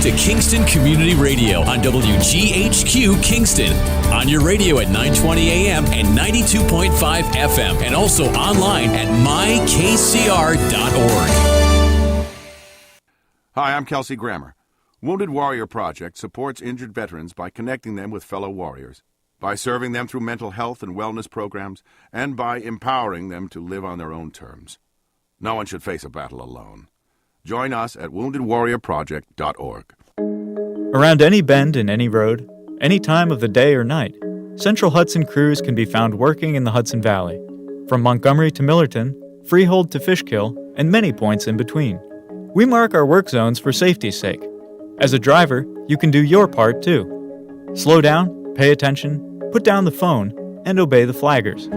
to Kingston Community Radio on WGHQ Kingston. On your radio at 920 AM and 92.5 FM, and also online at mykcr.org. Hi, I'm Kelsey Grammer. Wounded Warrior Project supports injured veterans by connecting them with fellow warriors, by serving them through mental health and wellness programs, and by empowering them to live on their own terms. No one should face a battle alone. Join us at woundedwarriorproject.org. Around any bend in any road, any time of the day or night, Central Hudson crews can be found working in the Hudson Valley. From Montgomery to Millerton, Freehold to Fishkill, and many points in between. We mark our work zones for safety's sake. As a driver, you can do your part too. Slow down, pay attention, put down the phone, and obey the flaggers.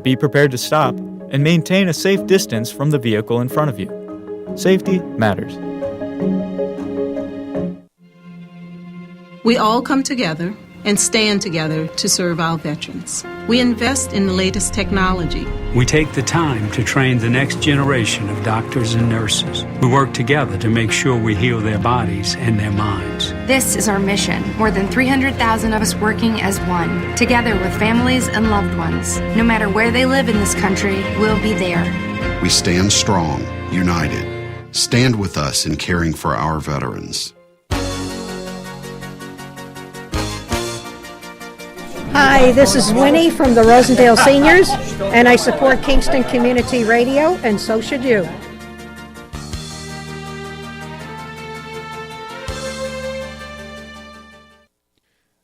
Be prepared to stop and maintain a safe distance from the vehicle in front of you. Safety matters. We all come together and stand together to serve our veterans. We invest in the latest technology. We take the time to train the next generation of doctors and nurses. We work together to make sure we heal their bodies and their minds. This is our mission. More than 300,000 of us working as one, together with families and loved ones. No matter where they live in this country, we'll be there. We stand strong, united. Stand with us in caring for our veterans. Hi, this is Winnie from the Rosendale Seniors, and I support Kingston Community Radio, and so should you.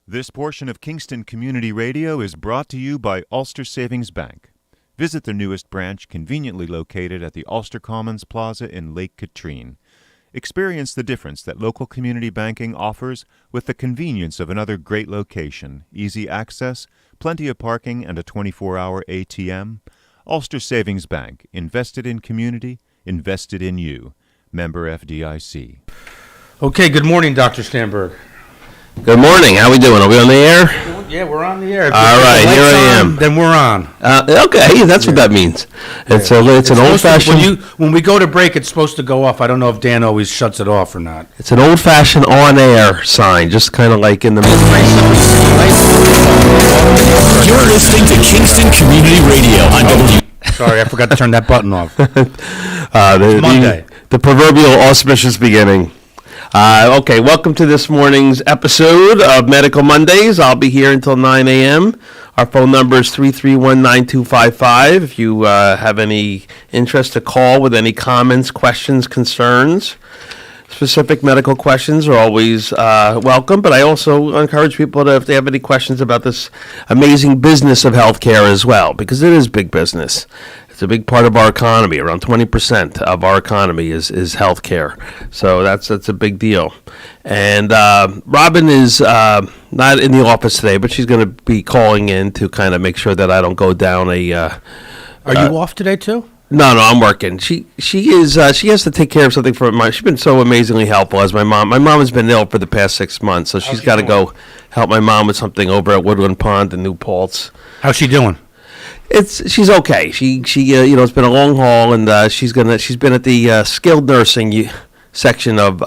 This portion of Kingston Community Radio is brought to you by Ulster Savings Bank. Visit their newest branch, conveniently located at the Ulster Commons Plaza in Lake Katrine. Experience the difference that local community banking offers with the convenience of another great location, easy access, plenty of parking, and a 24-hour ATM. Ulster Savings Bank, invested in community, invested in you. Member FDIC. Okay, good morning, Dr. Stamberg. Good morning. How we doing? Are we on the air? Yeah, we're on the air. All right, here I am. Then we're on. Okay, that's what that means. It's an old-fashioned. When we go to break, it's supposed to go off. I don't know if Dan always shuts it off or not. It's an old-fashioned on-air sign, just kind of like in the. You're listening to Kingston Community Radio on Sorry, I forgot to turn that button off. It's Monday. The proverbial auspicious beginning. Okay, welcome to this morning's episode of Medical Mondays. I'll be here until 9 a.m. Our phone number is 331-9255. If you have any interest to call with any comments, questions, concerns, specific medical questions are always welcome. But I also encourage people to, if they have any questions about this amazing business of healthcare as well, because it is big business. It's a big part of our economy. Around 20% of our economy is healthcare. So that's a big deal. And Robin is not in the office today, but she's going to be calling in to kind of make sure that I don't go down a... Are you off today too? No, I'm working. She has to take care of something for my. She's been so amazingly helpful as my mom. My mom has been ill for the past 6 months, so she's got to go help my mom with something over at Woodland Pond in New Paltz. How's she doing? She's okay. She it's been a long haul, and she's been at the skilled nursing section of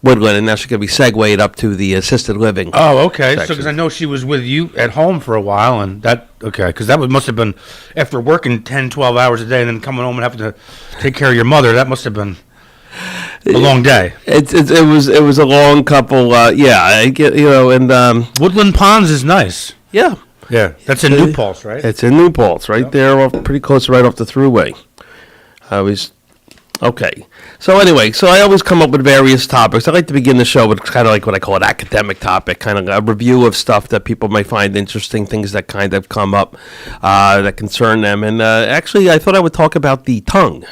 Woodland, and now she's gonna be segued up to the assisted living. Oh, okay. section. So because I know she was with you at home for a while, and because that must have been after working 10, 12 hours a day, and then coming home and having to take care of your mother. That must have been a long day. It was a long couple. I get and Woodland Ponds is nice. Yeah. Yeah, that's in New Paltz, right? It's in New Paltz, right there, pretty close, right off the thruway. Okay. So anyway, I always come up with various topics. I like to begin the show with kind of like what I call an academic topic, kind of a review of stuff that people might find interesting, things that kind of come up that concern them. And actually, I thought I would talk about the tongue.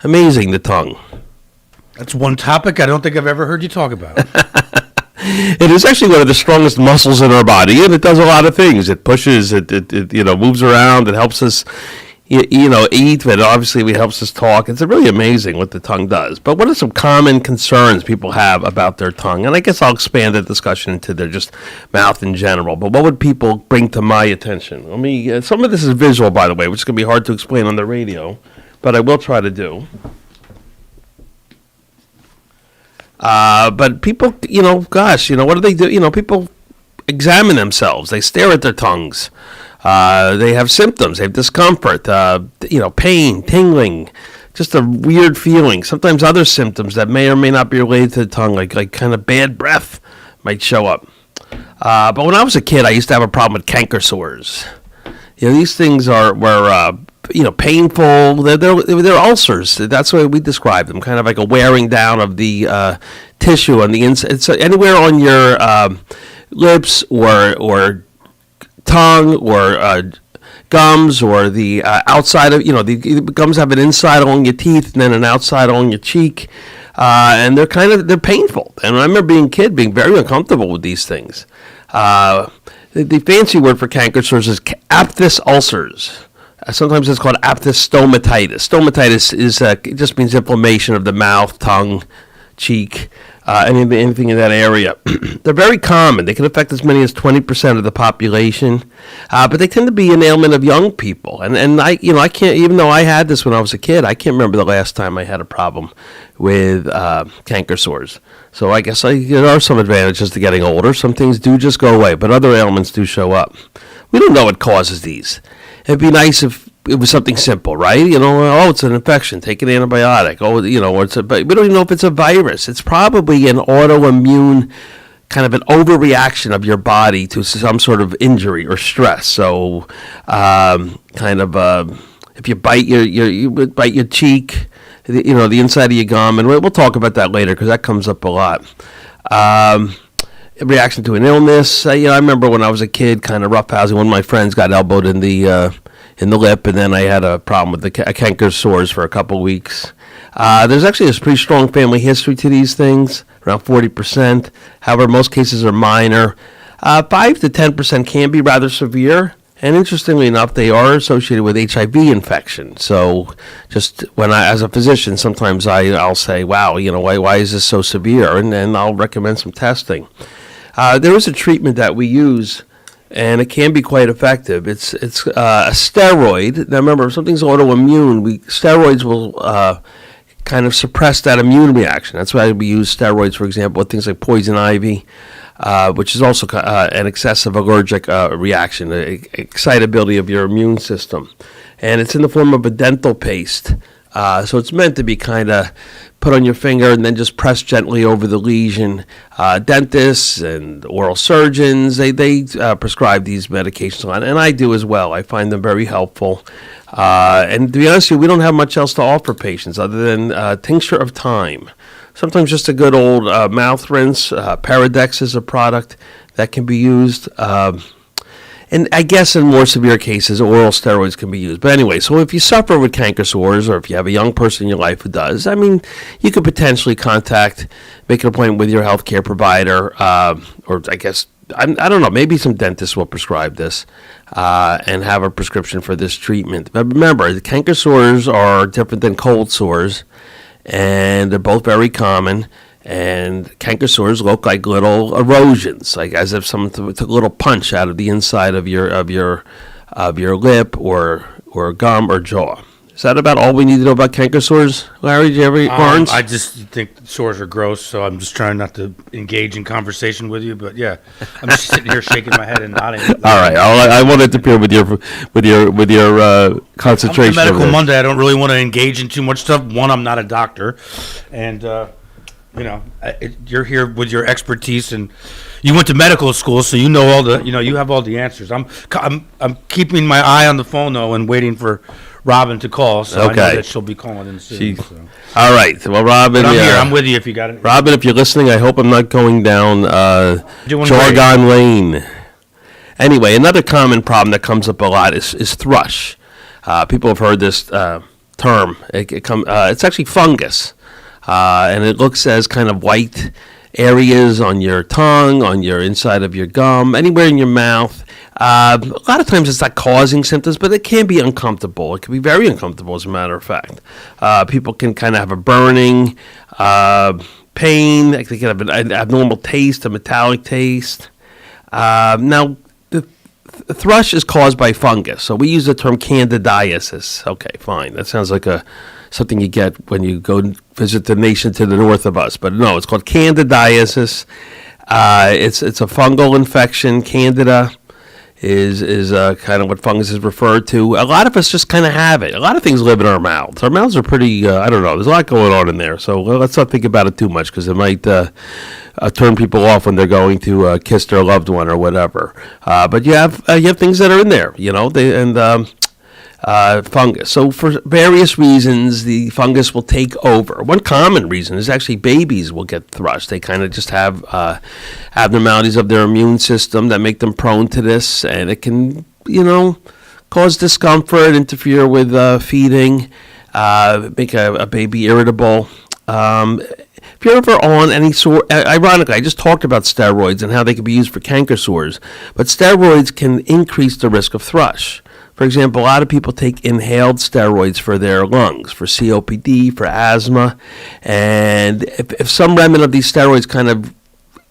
Amazing, the tongue. That's one topic I don't think I've ever heard you talk about. It is actually one of the strongest muscles in our body, and it does a lot of things. It pushes, it moves around, it helps us, eat, but obviously it helps us talk. It's really amazing what the tongue does. But what are some common concerns people have about their tongue? And I guess I'll expand the discussion into their just mouth in general. But what would people bring to my attention? Some of this is visual, by the way, which is going to be hard to explain on the radio, but I will try to do. But people, what do they do? People examine themselves. They stare at their tongues. They have symptoms. They have discomfort, pain, tingling, just a weird feeling. Sometimes other symptoms that may or may not be related to the tongue, like kind of bad breath, might show up. But when I was a kid, I used to have a problem with canker sores. These things were painful. They're ulcers. That's the way we describe them. Kind of like a wearing down of the tissue on the inside. It's anywhere on your lips or tongue or gums or the outside of, the gums have an inside along your teeth and then an outside along your cheek. And they're painful. And I remember being a kid being very uncomfortable with these things. The fancy word for canker sores is aphthous ulcers. Sometimes it's called aphthous stomatitis. Stomatitis it just means inflammation of the mouth, tongue, cheek, anything in that area. They're very common. They can affect as many as 20% of the population, but they tend to be an ailment of young people. And I can't, even though I had this when I was a kid, I can't remember the last time I had a problem with canker sores. So I guess there are some advantages to getting older. Some things do just go away, but other ailments do show up. We don't know what causes these. It'd be nice if it was something simple, right? It's an infection, take an antibiotic. But we don't even know if it's a virus. It's probably an autoimmune kind of an overreaction of your body to some sort of injury or stress. So, if you bite you bite your cheek, the inside of your gum, and we'll talk about that later because that comes up a lot. Reaction to an illness. I remember when I was a kid, kind of roughhousing. One of my friends got elbowed in the lip, and then I had a problem with the canker sores for a couple of weeks. There's actually a pretty strong family history to these things, around 40%. However, most cases are minor. 5 to 10% can be rather severe, and interestingly enough, they are associated with HIV infection. So, just when as a physician, sometimes I'll say, "Wow, why is this so severe?" And then I'll recommend some testing. There is a treatment that we use, and it can be quite effective. It's a steroid. Now remember, if something's autoimmune, steroids will kind of suppress that immune reaction. That's why we use steroids, for example, with things like poison ivy, which is also an excessive allergic reaction, excitability of your immune system. And it's in the form of a dental paste. So it's meant to be kind of put on your finger and then just press gently over the lesion. Dentists and oral surgeons, they prescribe these medications a lot, and I do as well. I find them very helpful. And to be honest with you, we don't have much else to offer patients other than tincture of thyme. Sometimes just a good old mouth rinse. Paradex is a product that can be used. And I guess in more severe cases, oral steroids can be used. But anyway, so if you suffer with canker sores, or if you have a young person in your life who does, you could potentially make an appointment with your healthcare provider, or I guess, I don't know, maybe some dentists will prescribe this and have a prescription for this treatment. But remember, the canker sores are different than cold sores, and they're both very common. And canker sores look like little erosions, like as if someone took a little punch out of the inside of your lip or gum or jaw. Is that about all we need to know about canker sores, Larry? Do you have any Barnes? I just think sores are gross, so I'm just trying not to engage in conversation with you. But yeah, I'm just sitting here shaking my head and nodding. All right, I won't interfere with your concentration. On Medical Monday, I don't really want to engage in too much stuff. One, I'm not a doctor, and you're here with your expertise, and you went to medical school, so you have all the answers. I'm keeping my eye on the phone though, and waiting for Robin to call, so I know that she'll be calling in soon. All right, well, Robin, but I'm here. I'm with you if you got it. Robin, if you're listening, I hope I'm not going down Jargon Lane. Anyway, another common problem that comes up a lot is thrush. People have heard this term. It's actually fungus. And it looks as kind of white areas on your tongue, on your inside of your gum, anywhere in your mouth. A lot of times it's not causing symptoms, but it can be uncomfortable. It can be very uncomfortable, as a matter of fact. People can kind of have a burning, pain. They can have an abnormal taste, a metallic taste. Now, the thrush is caused by fungus, so we use the term candidiasis. Okay, fine. That sounds like a something you get when you go visit the nation to the north of us. But no, it's called candidiasis. It's a fungal infection. Candida is kind of what fungus is referred to. A lot of us just kind of have it. A lot of things live in our mouths. Our mouths are pretty, I don't know, there's a lot going on in there. So let's not think about it too much because it might turn people off when they're going to kiss their loved one or whatever. But you have things that are in there, fungus. So for various reasons, the fungus will take over. One common reason is actually babies will get thrush. They kind of just have abnormalities of their immune system that make them prone to this, and it can, cause discomfort, interfere with feeding, make a baby irritable. If you're ever on any sort, ironically, I just talked about steroids and how they can be used for canker sores, but steroids can increase the risk of thrush. For example, a lot of people take inhaled steroids for their lungs, for COPD, for asthma, and if some remnant of these steroids kind of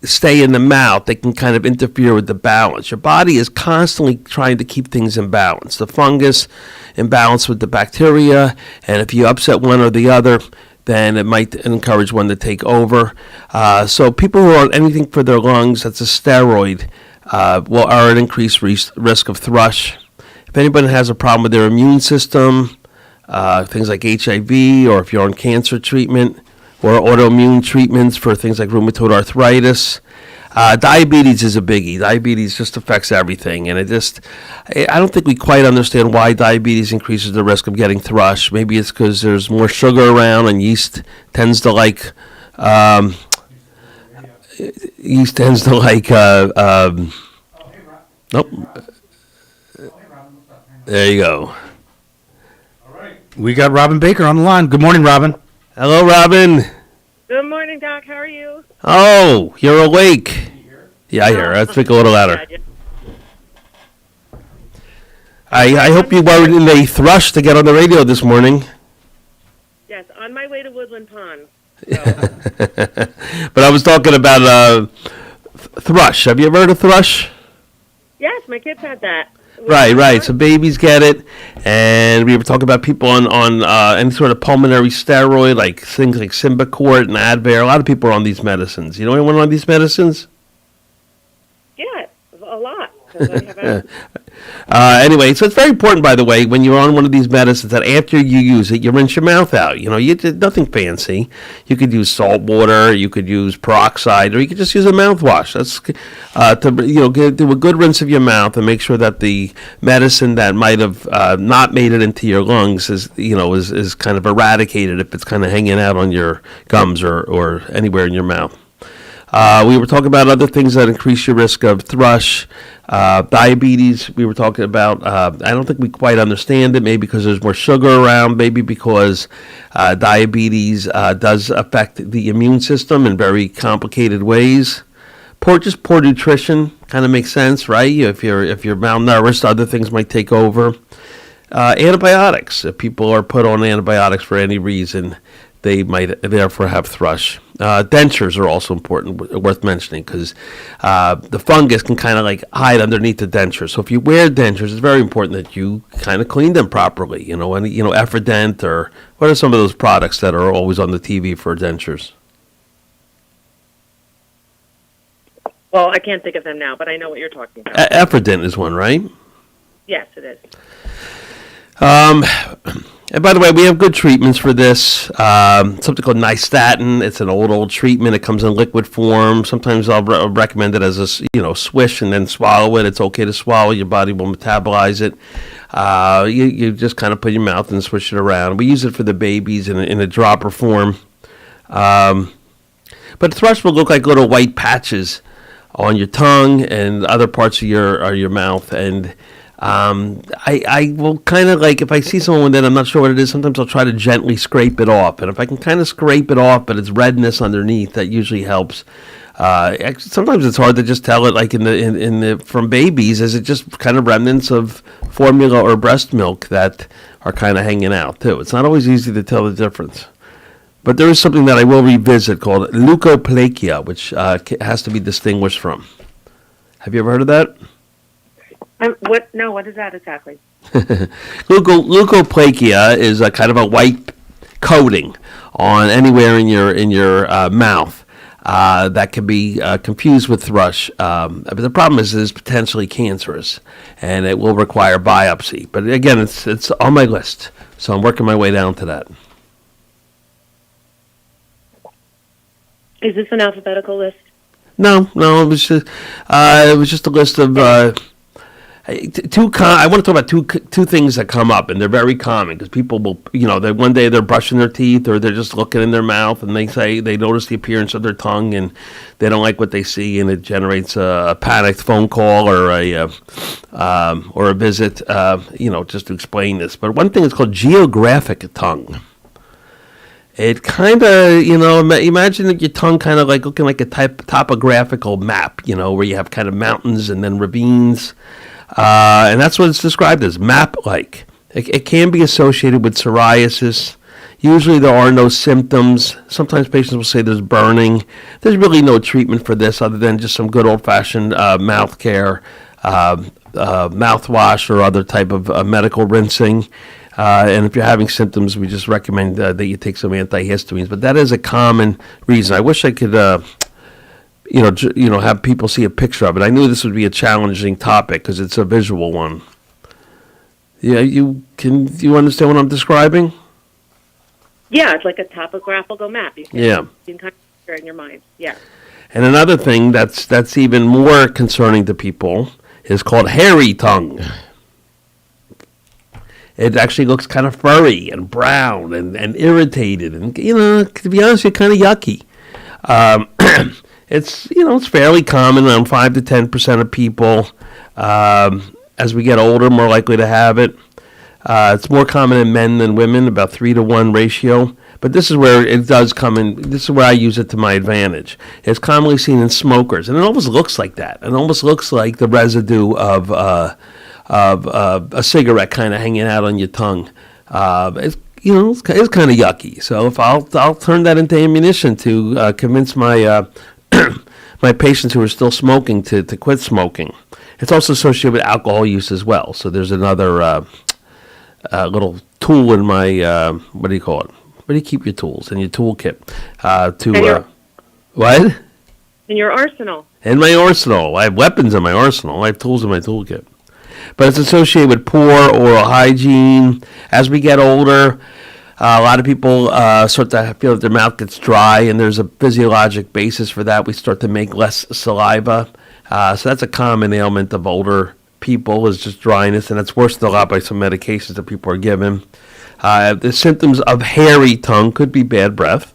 stay in the mouth, they can kind of interfere with the balance. Your body is constantly trying to keep things in balance. The fungus in balance with the bacteria, and if you upset one or the other, then it might encourage one to take over. So people who are on anything for their lungs that's a steroid are at increased risk of thrush. If anybody has a problem with their immune system, things like HIV, or if you're on cancer treatment or autoimmune treatments for things like rheumatoid arthritis, diabetes is a biggie. Diabetes just affects everything, and I don't think we quite understand why diabetes increases the risk of getting thrush. Maybe it's because there's more sugar around, and yeast tends to like. Nope. There you go. All right. We got Robin Baker on the line. Good morning, Robin. Hello, Robin. Good morning, Doc. How are you? Oh, you're awake. Yeah, I hear. Let's speak a little louder. I hope you weren't in a thrush to get on the radio this morning. Yes, on my way to Woodland Pond. But I was talking about thrush. Have you ever heard of thrush? Yes, my kids had that. Right. So babies get it, and we were talking about people on any sort of pulmonary steroid, like things like Symbicort and Advair. A lot of people are on these medicines. You know anyone on these medicines? Yeah, a lot. 'Cause I have Anyway, so it's very important, by the way, when you're on one of these medicines, that after you use it, you rinse your mouth out. You did nothing fancy. You could use salt water, you could use peroxide, or you could just use a mouthwash. That's do a good rinse of your mouth and make sure that the medicine that might have not made it into your lungs is kind of eradicated if it's kind of hanging out on your gums or anywhere in your mouth. We were talking about other things that increase your risk of thrush. Diabetes, we were talking about. I don't think we quite understand it, maybe because there's more sugar around, maybe because diabetes does affect the immune system in very complicated ways. Poor nutrition kind of makes sense, right? If you're malnourished, other things might take over. Antibiotics, if people are put on antibiotics for any reason, they might therefore have thrush. Dentures are also important, worth mentioning, because the fungus can kind of like hide underneath the denture. So if you wear dentures, it's very important that you kind of clean them properly. Efferdent, or what are some of those products that are always on the TV for dentures? Well, I can't think of them now, but I know what you're talking about. Efferdent is one, right? Yes, it is. And by the way, we have good treatments for this. Something called nystatin. It's an old treatment. It comes in liquid form. Sometimes I'll recommend it as a swish and then swallow it. It's okay to swallow. Your body will metabolize it. You just kind of put your mouth and swish it around. We use it for the babies in a dropper form. But thrush will look like little white patches on your tongue and other parts of your mouth. And I will kind of like, if I see someone that I'm not sure what it is, sometimes I'll try to gently scrape it off. And if I can kind of scrape it off, but it's redness underneath, that usually helps. Sometimes it's hard to just tell it, like from babies, is it just kind of remnants of formula or breast milk that are kind of hanging out too. It's not always easy to tell the difference. But there is something that I will revisit called leukoplakia, which has to be distinguished from. Have you ever heard of that? What? No, what is that exactly? Leukoplakia is a kind of a white coating on anywhere in your mouth. That can be confused with thrush. But the problem is it is potentially cancerous, and it will require biopsy. But again, it's on my list, so I'm working my way down to that. Is this an alphabetical list? No, it was just a list of I want to talk about two things that come up, and they're very common because people will, they one day they're brushing their teeth or they're just looking in their mouth and they say they notice the appearance of their tongue and they don't like what they see, and it generates a panicked phone call or a visit, just to explain this. But one thing is called geographic tongue. It kind of, imagine your tongue kind of like looking like a topographical map, where you have kind of mountains and then ravines. And that's what it's described as, map-like. It can be associated with psoriasis. Usually there are no symptoms. Sometimes patients will say there's burning. There's really no treatment for this other than just some good old-fashioned mouth care, mouthwash or other type of medical rinsing. And if you're having symptoms, we just recommend that you take some antihistamines. But that is a common reason. I wish I could, have people see a picture of it. I knew this would be a challenging topic because it's a visual one. Yeah, do you understand what I'm describing? Yeah, it's like a topographical map. You can kind of picture it in your mind. Yeah. And another thing that's even more concerning to people is called hairy tongue. It actually looks kind of furry and brown and irritated, and to be honest, it's kind of yucky. It's fairly common, around 5 to 10% of people. As we get older, more likely to have it. It's more common in men than women, about 3-to-1 ratio. But this is where it does come in. This is where I use it to my advantage. It's commonly seen in smokers, and it almost looks like that. It almost looks like the residue of a cigarette kind of hanging out on your tongue. It's kind of yucky. So if I'll turn that into ammunition to convince my my patients who are still smoking to quit smoking. It's also associated with alcohol use as well. So there's another little tool in my what do you call it? Where do you keep your tools? In your toolkit? What? In your arsenal. In my arsenal. I have weapons in my arsenal. I have tools in my toolkit. But it's associated with poor oral hygiene. As we get older, a lot of people start to feel that their mouth gets dry, and there's a physiologic basis for that. We start to make less saliva. So that's a common ailment of older people, is just dryness, and it's worsened a lot by some medications that people are given. The symptoms of hairy tongue could be bad breath.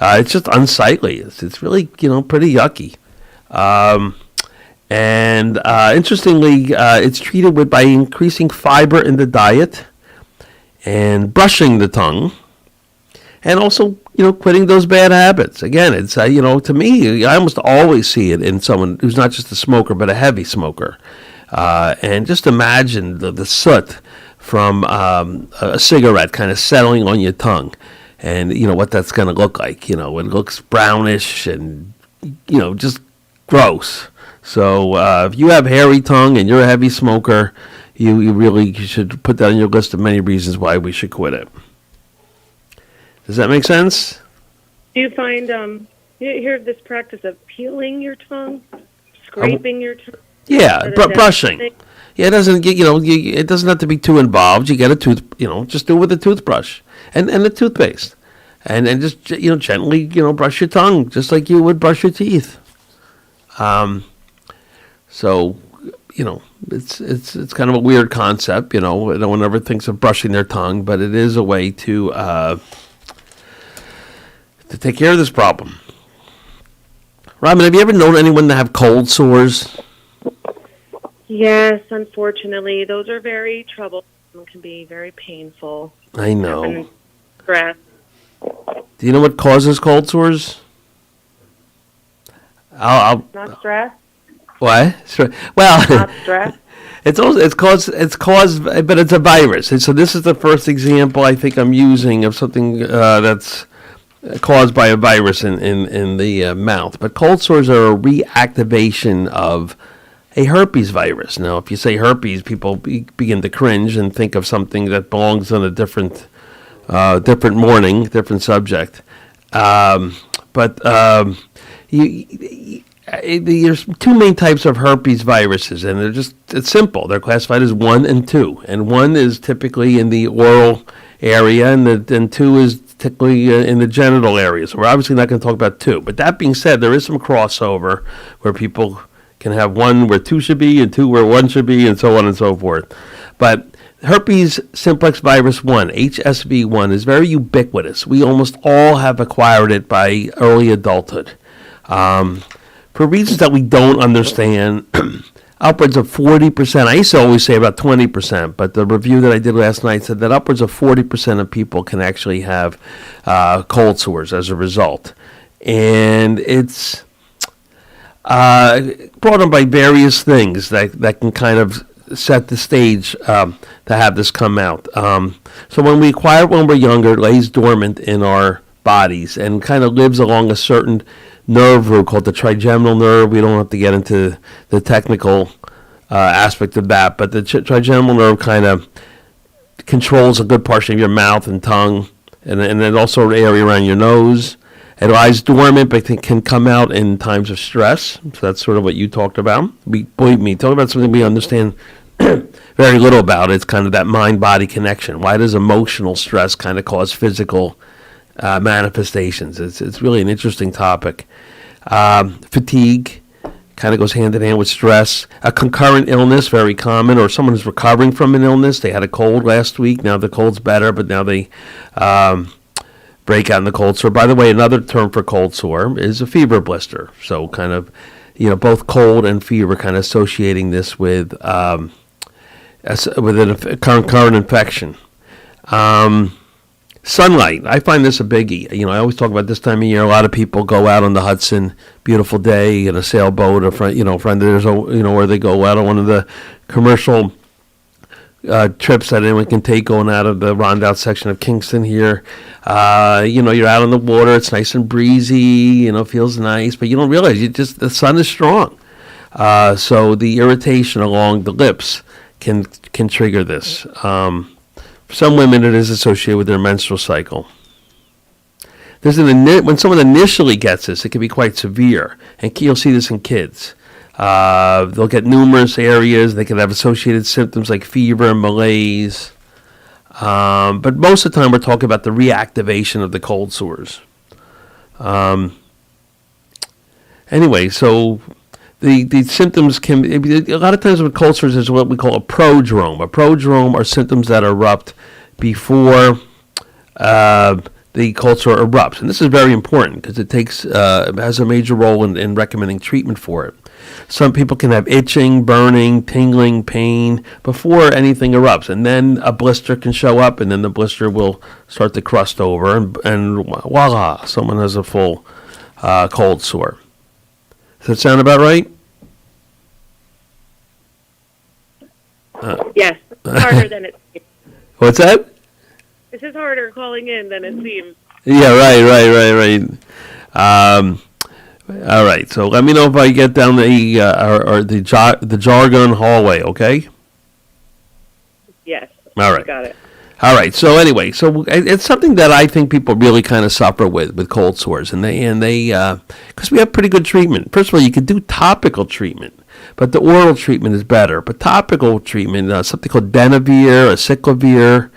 It's just unsightly. It's really, pretty yucky. And interestingly, it's treated by increasing fiber in the diet and brushing the tongue, and also, quitting those bad habits. Again, it's, to me, I almost always see it in someone who's not just a smoker, but a heavy smoker. And just imagine the soot from a cigarette kind of settling on your tongue, and, what that's going to look like. It looks brownish and, just gross. So if you have hairy tongue and you're a heavy smoker, you really should put that on your list of many reasons why we should quit it. Does that make sense? Do you find you hear of this practice of peeling your tongue, scraping your tongue? Yeah, brushing. Yeah, it doesn't get it doesn't have to be too involved. You get a just do it with a toothbrush and a toothpaste, and just gently brush your tongue just like you would brush your teeth. So, it's kind of a weird concept, no one ever thinks of brushing their tongue, but it is a way to take care of this problem. Robin, have you ever known anyone to have cold sores? Yes, unfortunately. Those are very troublesome and can be very painful. I know. Stress. Do you know what causes cold sores? Not stress? What? Well, not stress. It's caused, but it's a virus. And so this is the first example I think I'm using of something that's caused by a virus in the mouth. But cold sores are a reactivation of a herpes virus. Now, if you say herpes, people begin to cringe and think of something that belongs on a different different morning, different subject. There's two main types of herpes viruses, and it's simple. They're classified as 1 and 2. And 1 is typically in the oral area, and 2 is typically in the genital area. So we're obviously not going to talk about 2. But that being said, there is some crossover where people can have 1 where 2 should be, and 2 where 1 should be, and so on and so forth. But herpes simplex virus 1, HSV1, is very ubiquitous. We almost all have acquired it by early adulthood. For reasons that we don't understand, upwards of 40%, I used to always say about 20%, but the review that I did last night said that upwards of 40% of people can actually have cold sores as a result. And it's brought on by various things that can kind of set the stage to have this come out. So when we acquire it when we're younger, it lays dormant in our bodies and kind of lives along a certain nerve root called the trigeminal nerve. We don't have to get into the technical aspect of that, but the trigeminal nerve kind of controls a good portion of your mouth and tongue, and then also the area around your nose. It lies dormant, but it can come out in times of stress. So that's sort of what you talked about. Believe me, talk about something we understand very little about. It's kind of that mind-body connection. Why does emotional stress kind of cause physical manifestations? It's really an interesting topic. Fatigue kind of goes hand in hand with stress. A concurrent illness, very common, or someone who's recovering from an illness. They had a cold last week. Now the cold's better, but now they break out in the cold sore. By the way, another term for cold sore is a fever blister. So kind of, both cold and fever, kind of associating this with a concurrent infection. Sunlight, I find this a biggie. I always talk about this time of year. A lot of people go out on the Hudson, beautiful day, in a sailboat, or friend of theirs, where they go out on one of the commercial trips that anyone can take going out of the Rondout section of Kingston here. You're out on the water. It's nice and breezy. Feels nice, but you don't realize the sun is strong. So the irritation along the lips can trigger this. For some women, it is associated with their menstrual cycle. When someone initially gets this, it can be quite severe, and you'll see this in kids. They'll get numerous areas. They can have associated symptoms like fever and malaise. But most of the time, we're talking about the reactivation of the cold sores. Anyway, so the symptoms can be, a lot of times with cold sores is what we call a prodrome. A prodrome are symptoms that erupt before the cold sore erupts. And this is very important because it has a major role in recommending treatment for it. Some people can have itching, burning, tingling, pain before anything erupts. And then a blister can show up, and then the blister will start to crust over, and voila, someone has a full cold sore. Does that sound about right? Yes, harder than it seems. What's that? This is harder calling in than it seems. Yeah, right. All right, so let me know if I get down the jargon hallway, okay? Yes. All right. Got it. All right. So anyway, it's something that I think people really kind of suffer with cold sores, and they because we have pretty good treatment. First of all, you can do topical treatment, but the oral treatment is better. But topical treatment, something called Denavir, Aciclovir.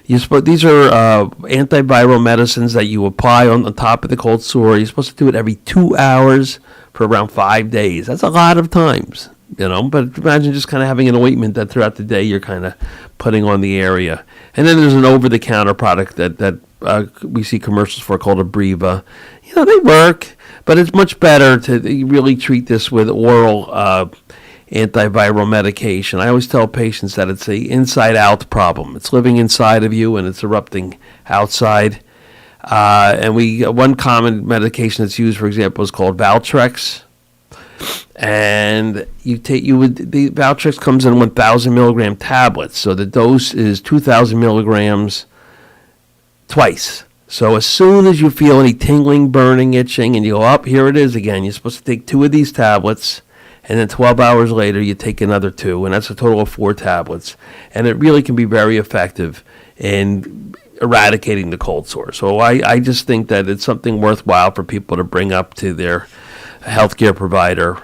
These are antiviral medicines that you apply on the top of the cold sore. You're supposed to do it every 2 hours for around 5 days. That's a lot of times, But imagine just kind of having an ointment that throughout the day you're kind of putting on the area. And then there's an over-the-counter product that we see commercials for called Abreva. They work, but it's much better to really treat this with oral antiviral medication. I always tell patients that it's a inside-out problem. It's living inside of you and it's erupting outside. And one common medication that's used, for example, is called Valtrex. And the Valtrex comes in 1,000 milligram tablets. So the dose is 2,000 milligrams twice. So as soon as you feel any tingling, burning, itching, and you go, here it is again, you're supposed to take 2 of these tablets. And then 12 hours later, you take another 2, and that's a total of 4 tablets. And it really can be very effective in eradicating the cold sore. So I just think that it's something worthwhile for people to bring up to their healthcare provider,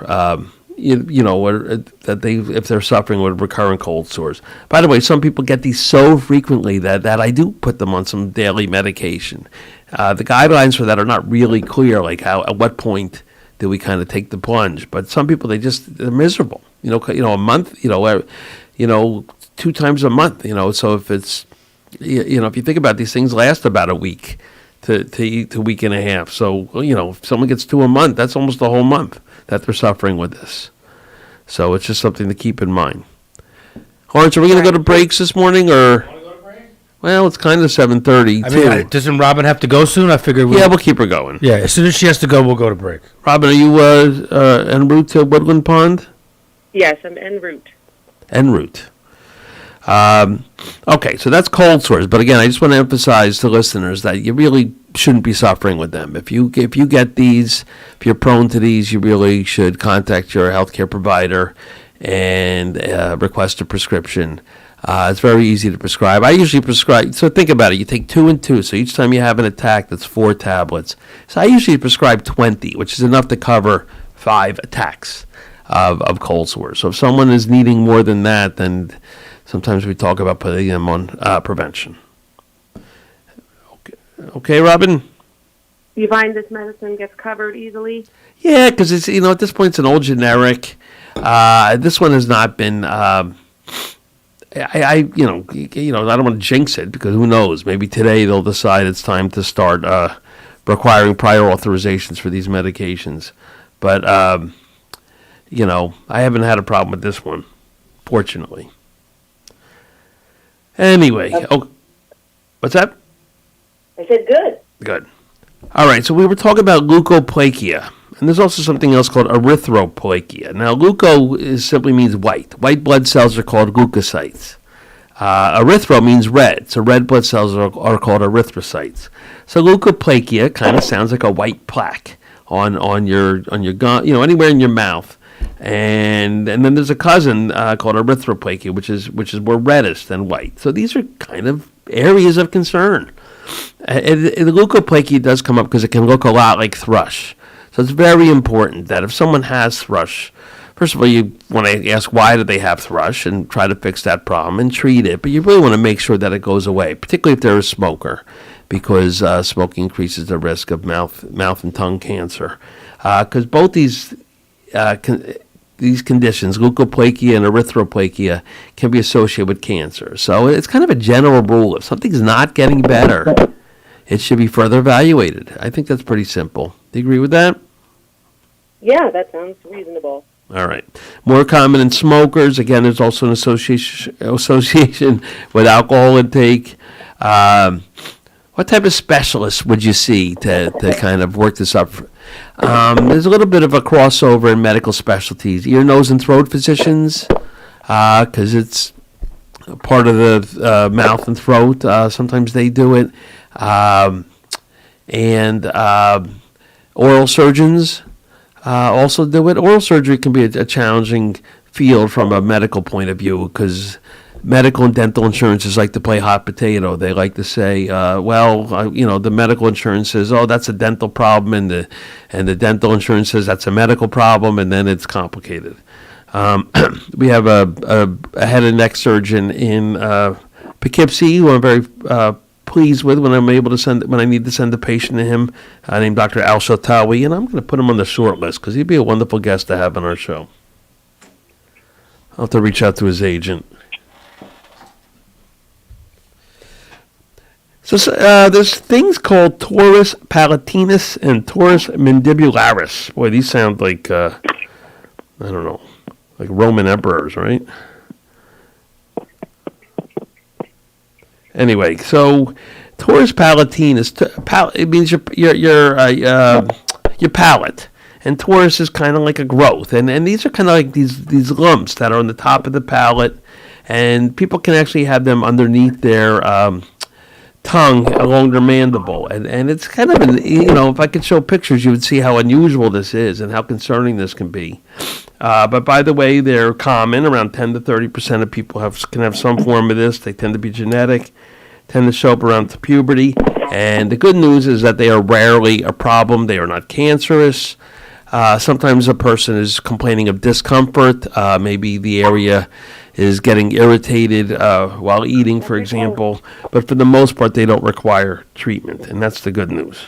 that if they're suffering with recurrent cold sores. By the way, some people get these so frequently that I do put them on some daily medication. The guidelines for that are not really clear, like at what point do we kind of take the plunge. But some people, they're miserable. A month, 2 times a month. So if it's, if you think about these things, last about a week to a week and a half. So if someone gets 2 a month, that's almost a whole month that they're suffering with this. So it's just something to keep in mind. Lawrence, are we going to go to breaks this morning, or? Well, it's kind of 7:30. I mean, doesn't Robin have to go soon? I figured. We'll keep her going. Yeah, as soon as she has to go, we'll go to break. Robin, are you en route to Woodland Pond? Yes, I'm en route. En route. Okay, so that's cold sores. But again, I just want to emphasize to listeners that you really shouldn't be suffering with them. If you get these, if you're prone to these, you really should contact your healthcare provider and request a prescription. It's very easy to prescribe. I usually prescribe, so think about it. You take 2 and 2, so each time you have an attack, that's 4 tablets. So I usually prescribe 20, which is enough to cover 5 attacks of cold sores. So if someone is needing more than that, then sometimes we talk about putting them on prevention. Okay, Robin? You find this medicine gets covered easily? Yeah, because it's at this point it's an old generic. This one has not been. I don't want to jinx it because who knows? Maybe today they'll decide it's time to start requiring prior authorizations for these medications. But I haven't had a problem with this one, fortunately. Anyway, what's that? I said good. Good. All right, so we were talking about leukoplakia, and there's also something else called erythroplakia. Now, leuko simply means white. White blood cells are called leukocytes. Erythro means red, so red blood cells are called erythrocytes. So leukoplakia kind of sounds like a white plaque on your gum, anywhere in your mouth. And then there's a cousin called erythroplakia, which is more reddish than white. So these are kind of areas of concern. The leukoplakia does come up because it can look a lot like thrush. So it's very important that if someone has thrush, first of all, you want to ask why do they have thrush and try to fix that problem and treat it. But you really want to make sure that it goes away, particularly if they're a smoker, because smoking increases the risk of mouth and tongue cancer. Because both these conditions, leukoplakia and erythroplakia, can be associated with cancer. So it's kind of a general rule. If something's not getting better, it should be further evaluated. I think that's pretty simple. Do you agree with that? Yeah, that sounds reasonable. All right. More common in smokers. Again, there's also an association with alcohol intake. What type of specialists would you see to kind of work this up? There's a little bit of a crossover in medical specialties. Ear, nose, and throat physicians, because it's part of the mouth and throat. Sometimes they do it. And oral surgeons also do it. Oral surgery can be a challenging field from a medical point of view because medical and dental insurances like to play hot potato. They like to say, the medical insurance says, oh, that's a dental problem, and the dental insurance says that's a medical problem, and then it's complicated. We have a head and neck surgeon in Poughkeepsie who I'm very pleased with when I need to send a patient to him, named Dr. Al Shatawi, and I'm going to put him on the short list because he'd be a wonderful guest to have on our show. I'll have to reach out to his agent. So there's things called torus palatinus and torus mandibularis. Boy, these sound like, I don't know, like Roman emperors, right? Anyway, so torus palatinus, it means your palate. And torus is kind of like a growth. And these are kind of like these lumps that are on the top of the palate. And people can actually have them underneath their tongue along their mandible, and it's kind of if I could show pictures, you would see how unusual this is and how concerning this can be. But by the way, they're common. Around 10 to 30% of people can have some form of this. They tend to be genetic. tend to show up around puberty. And the good news is that they are rarely a problem. They are not cancerous. Sometimes a person is complaining of discomfort. Maybe the area is getting irritated while eating, for example. But for the most part, they don't require treatment, and that's the good news.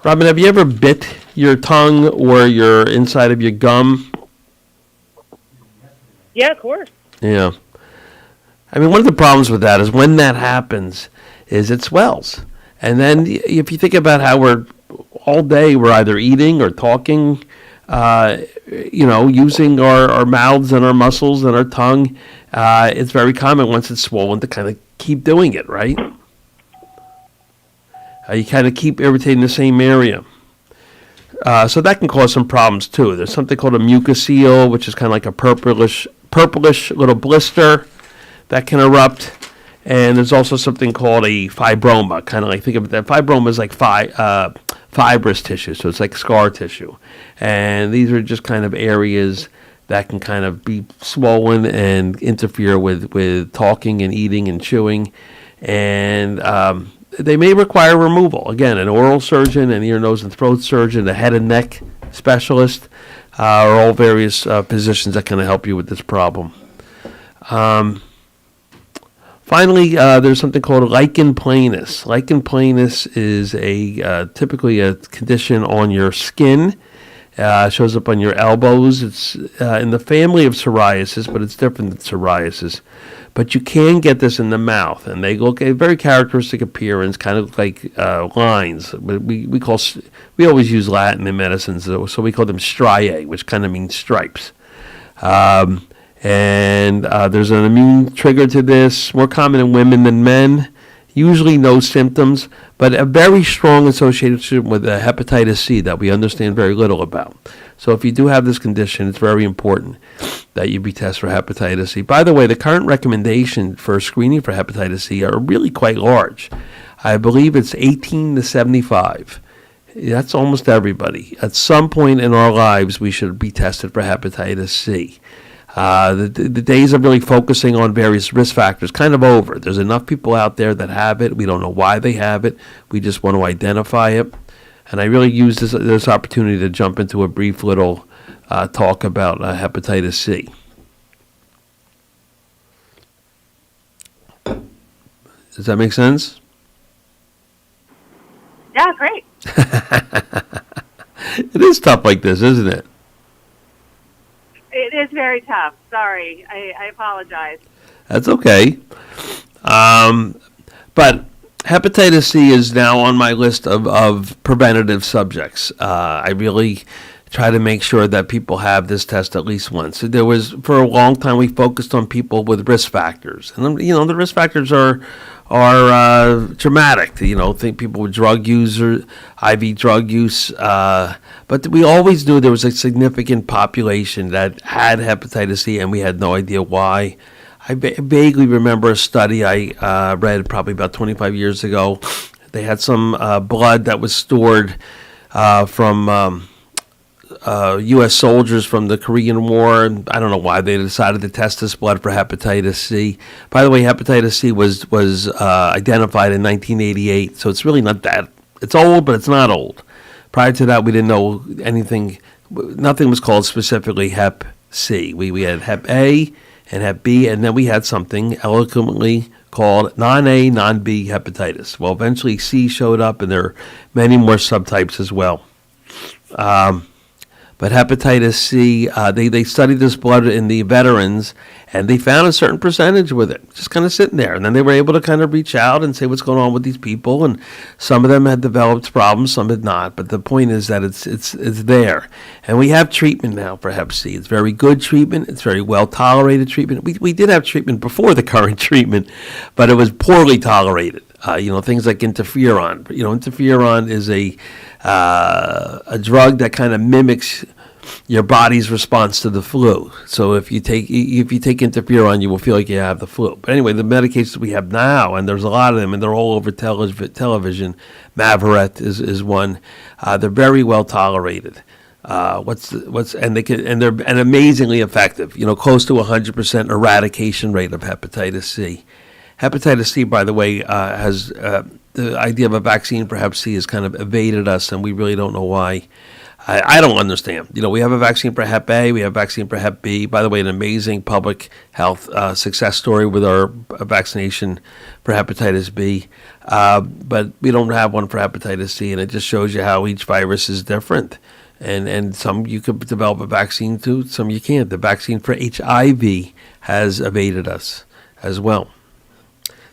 Robin, have you ever bit your tongue or your inside of your gum? Yeah, of course. Yeah. I mean, one of the problems with that is when that happens is it swells. And then if you think about how we're all day, we're either eating or talking, using our mouths and our muscles and our tongue, it's very common once it's swollen to kind of keep doing it, right? You kind of keep irritating the same area. So that can cause some problems too. There's something called a mucocele, which is kind of like a purplish little blister that can erupt. And there's also something called a fibroma, kind of like, think of it, that fibroma is like fibrous tissue, so it's like scar tissue. And these are just kind of areas that can kind of be swollen and interfere with talking and eating and chewing. And they may require removal. Again, an oral surgeon, an ear, nose, and throat surgeon, a head and neck specialist are all various physicians that can help you with this problem. Finally, there's something called lichen planus. Lichen planus is typically a condition on your skin. Shows up on your elbows. It's in the family of psoriasis, but it's different than psoriasis. But you can get this in the mouth, and they look a very characteristic appearance, kind of like lines. We always use Latin in medicine, so we call them striae, which kind of means stripes. And there's an immune trigger to this, more common in women than men. Usually no symptoms, but a very strong association with hepatitis C that we understand very little about. So if you do have this condition, it's very important that you be tested for hepatitis C. By the way, the current recommendation for screening for hepatitis C are really quite large. I believe it's 18 to 75. That's almost everybody. At some point in our lives, we should be tested for hepatitis C. The days of really focusing on various risk factors kind of over. There's enough people out there that have it. We don't know why they have it. We just want to identify it. And I really use this opportunity to jump into a brief little talk about hepatitis C. Does that make sense? Yeah, great. It is tough like this, isn't it? It is very tough. Sorry. I apologize. That's okay. But hepatitis C is now on my list of preventative subjects. I really try to make sure that people have this test at least once. For a long time, we focused on people with risk factors. And, the risk factors are dramatic. Think people with drug use or IV drug use. But we always knew there was a significant population that had hepatitis C, and we had no idea why. I vaguely remember a study I read probably about 25 years ago. They had some blood that was stored from U.S. soldiers from the Korean War. I don't know why they decided to test this blood for hepatitis C. By the way, hepatitis C was identified in 1988, so it's really not that. It's old, but it's not old. Prior to that, we didn't know anything. Nothing was called specifically Hep C. We had Hep A and Hep B, and then we had something eloquently called non-A, non-B hepatitis. Well, eventually C showed up, and there are many more subtypes as well. But hepatitis C, they studied this blood in the veterans, and they found a certain percentage with it, just kind of sitting there. And then they were able to kind of reach out and say what's going on with these people. And some of them had developed problems, some had not. But the point is that it's there. And we have treatment now for Hep C. It's very good treatment. It's very well-tolerated treatment. We did have treatment before the current treatment, but it was poorly tolerated. Things like interferon. Interferon is a drug that kind of mimics your body's response to the flu. So if you take interferon, you will feel like you have the flu. But anyway, the medications we have now, and there's a lot of them, and they're all over television. Mavorette is one. They're very well tolerated. They're amazingly effective. Close to 100% eradication rate of hepatitis C. Hepatitis C, by the way, has the idea of a vaccine for Hep C has kind of evaded us, and we really don't know why. I don't understand. We have a vaccine for Hep A, we have a vaccine for Hep B. By the way, an amazing public health success story with our vaccination for hepatitis B. But we don't have one for hepatitis C, and it just shows you how each virus is different. And some you could develop a vaccine to, some you can't. The vaccine for HIV has evaded us as well.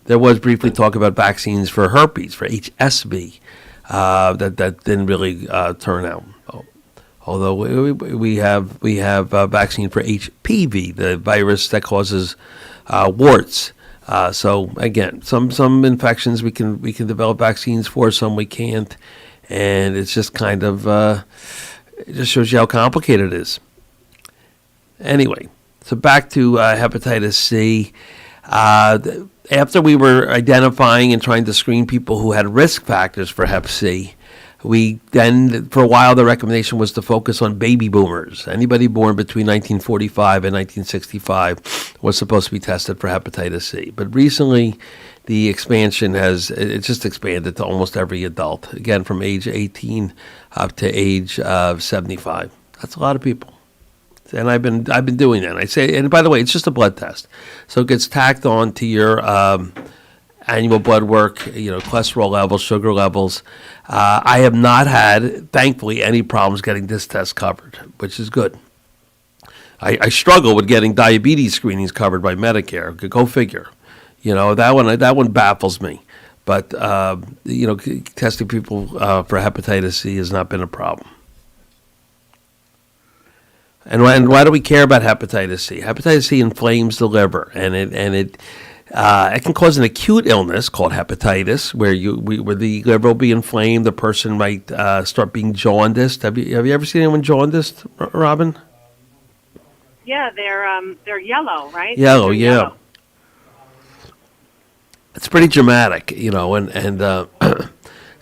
There was briefly talk about vaccines for herpes, for HSV, that didn't really turn out. Although we have a vaccine for HPV, the virus that causes warts. So again, some infections we can develop vaccines for, some we can't, and it's just kind of it just shows you how complicated it is. Anyway, so back to hepatitis C. After we were identifying and trying to screen people who had risk factors for Hep C, we then, for a while, the recommendation was to focus on baby boomers. Anybody born between 1945 and 1965 was supposed to be tested for hepatitis C. But recently, the expansion it's just expanded to almost every adult, again, from age 18 up to age 75. That's a lot of people. And I've been doing that. I say, and by the way, it's just a blood test, so it gets tacked on to your annual blood work, cholesterol levels, sugar levels. I have not had, thankfully, any problems getting this test covered, which is good. I struggle with getting diabetes screenings covered by Medicare. Go figure. That one baffles me. But testing people for hepatitis C has not been a problem. And why do we care about hepatitis C? Hepatitis C inflames the liver, and it can cause an acute illness called hepatitis, where the liver will be inflamed. The person might start being jaundiced. Have you ever seen anyone jaundiced, Robin? Yeah, they're yellow, right? Yellow, They're yeah. yellow. It's pretty dramatic, and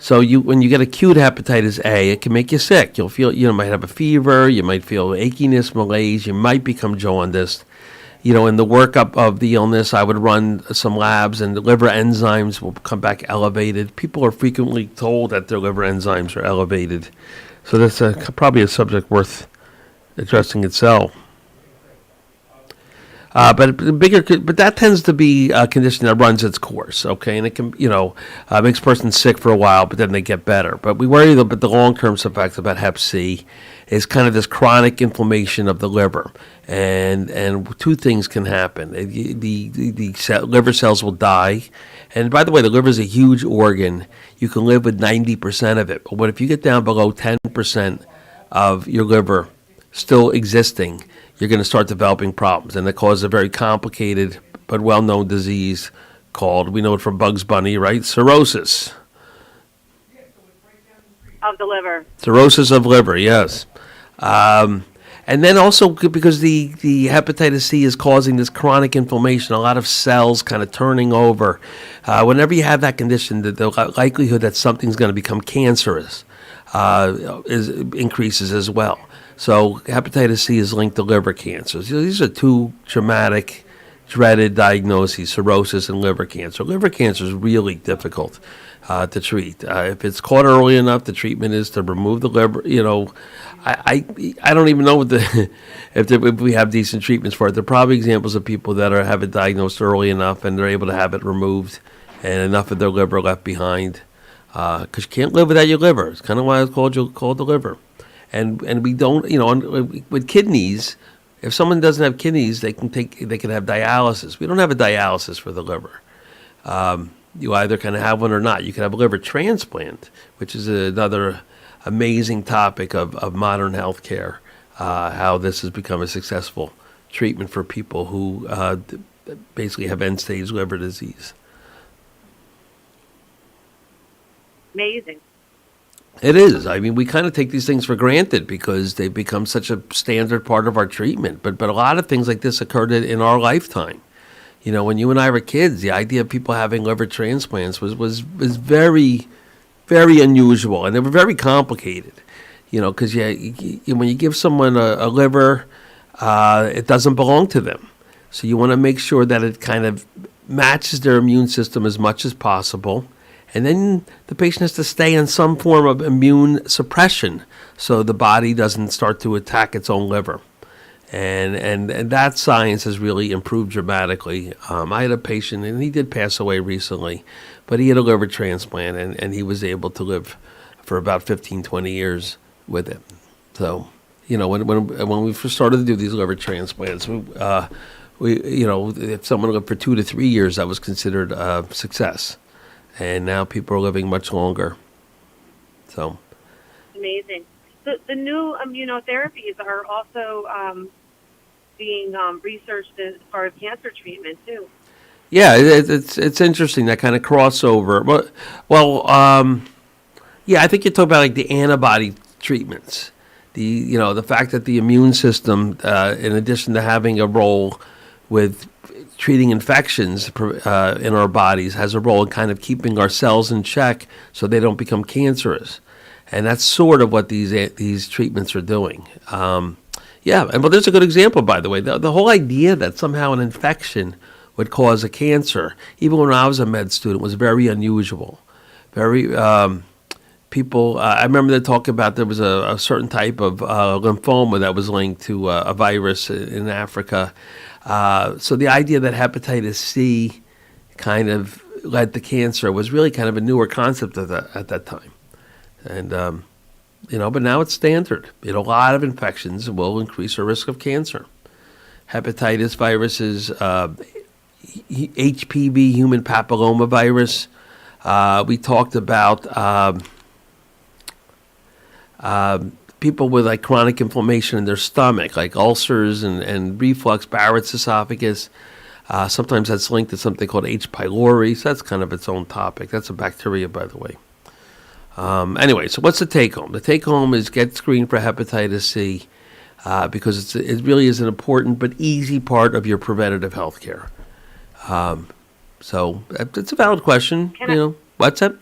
so when you get acute hepatitis A, it can make you sick. You'll feel, might have a fever, you might feel achiness, malaise, you might become jaundiced. In the workup of the illness, I would run some labs, and the liver enzymes will come back elevated. People are frequently told that their liver enzymes are elevated. So that's probably a subject worth addressing itself. But that tends to be a condition that runs its course, okay? And it can, makes a person sick for a while, but then they get better. But we worry about the long-term effects about Hep C is kind of this chronic inflammation of the liver. And two things can happen. The liver cells will die. And by the way, the liver is a huge organ. You can live with 90% of it. But if you get down below 10% of your liver still existing, you're going to start developing problems, and it causes a very complicated but well-known disease called, we know it from Bugs Bunny, right? Cirrhosis. Of the liver. Cirrhosis of liver, yes. And then also because the hepatitis C is causing this chronic inflammation, a lot of cells kind of turning over. Whenever you have that condition, the likelihood that something's going to become cancerous increases as well. So hepatitis C is linked to liver cancer. So these are two traumatic, dreaded diagnoses, cirrhosis and liver cancer. Liver cancer is really difficult to treat. If it's caught early enough, the treatment is to remove the liver. I don't even know if we have decent treatments for it. There are probably examples of people that have it diagnosed early enough and they're able to have it removed and enough of their liver left behind. Because you can't live without your liver. It's kind of why it's called the liver. And we don't, with kidneys, if someone doesn't have kidneys, they can have dialysis. We don't have a dialysis for the liver. You either can have one or not. You can have a liver transplant, which is another amazing topic of modern healthcare, how this has become a successful treatment for people who basically have end-stage liver disease. Amazing. It is. I mean, we kind of take these things for granted because they've become such a standard part of our treatment. But a lot of things like this occurred in our lifetime. When you and I were kids, the idea of people having liver transplants was very, very unusual, and they were very complicated. Because when you give someone a liver, it doesn't belong to them. So you want to make sure that it kind of matches their immune system as much as possible. And then the patient has to stay on some form of immune suppression so the body doesn't start to attack its own liver. And that science has really improved dramatically. I had a patient, and he did pass away recently, but he had a liver transplant, and he was able to live for about 15, 20 years with it. So, when we first started to do these liver transplants, if someone lived for 2 to 3 years, that was considered a success. And now people are living much longer. So Amazing. The new immunotherapies are also being researched as far as cancer treatment too. Yeah, it's interesting, that kind of crossover. I think you're talking about like the antibody treatments. The fact that the immune system, in addition to having a role with treating infections in our bodies, has a role in kind of keeping our cells in check so they don't become cancerous. And that's sort of what these treatments are doing. There's a good example, by the way. The whole idea that somehow an infection would cause a cancer, even when I was a med student, was very unusual. I remember they talk about there was a certain type of lymphoma that was linked to a virus in Africa. So the idea that hepatitis C kind of led to cancer was really kind of a newer concept at that time. And, but now it's standard. A lot of infections will increase our risk of cancer. Hepatitis viruses, HPV, human papilloma virus. We talked about people with like chronic inflammation in their stomach, like ulcers and reflux, Barrett's esophagus. Sometimes that's linked to something called H. pylori. So that's kind of its own topic. That's a bacteria, by the way. So what's the take home? The take home is get screened for hepatitis C because it really is an important but easy part of your preventative health care. So it's a valid question. What's that?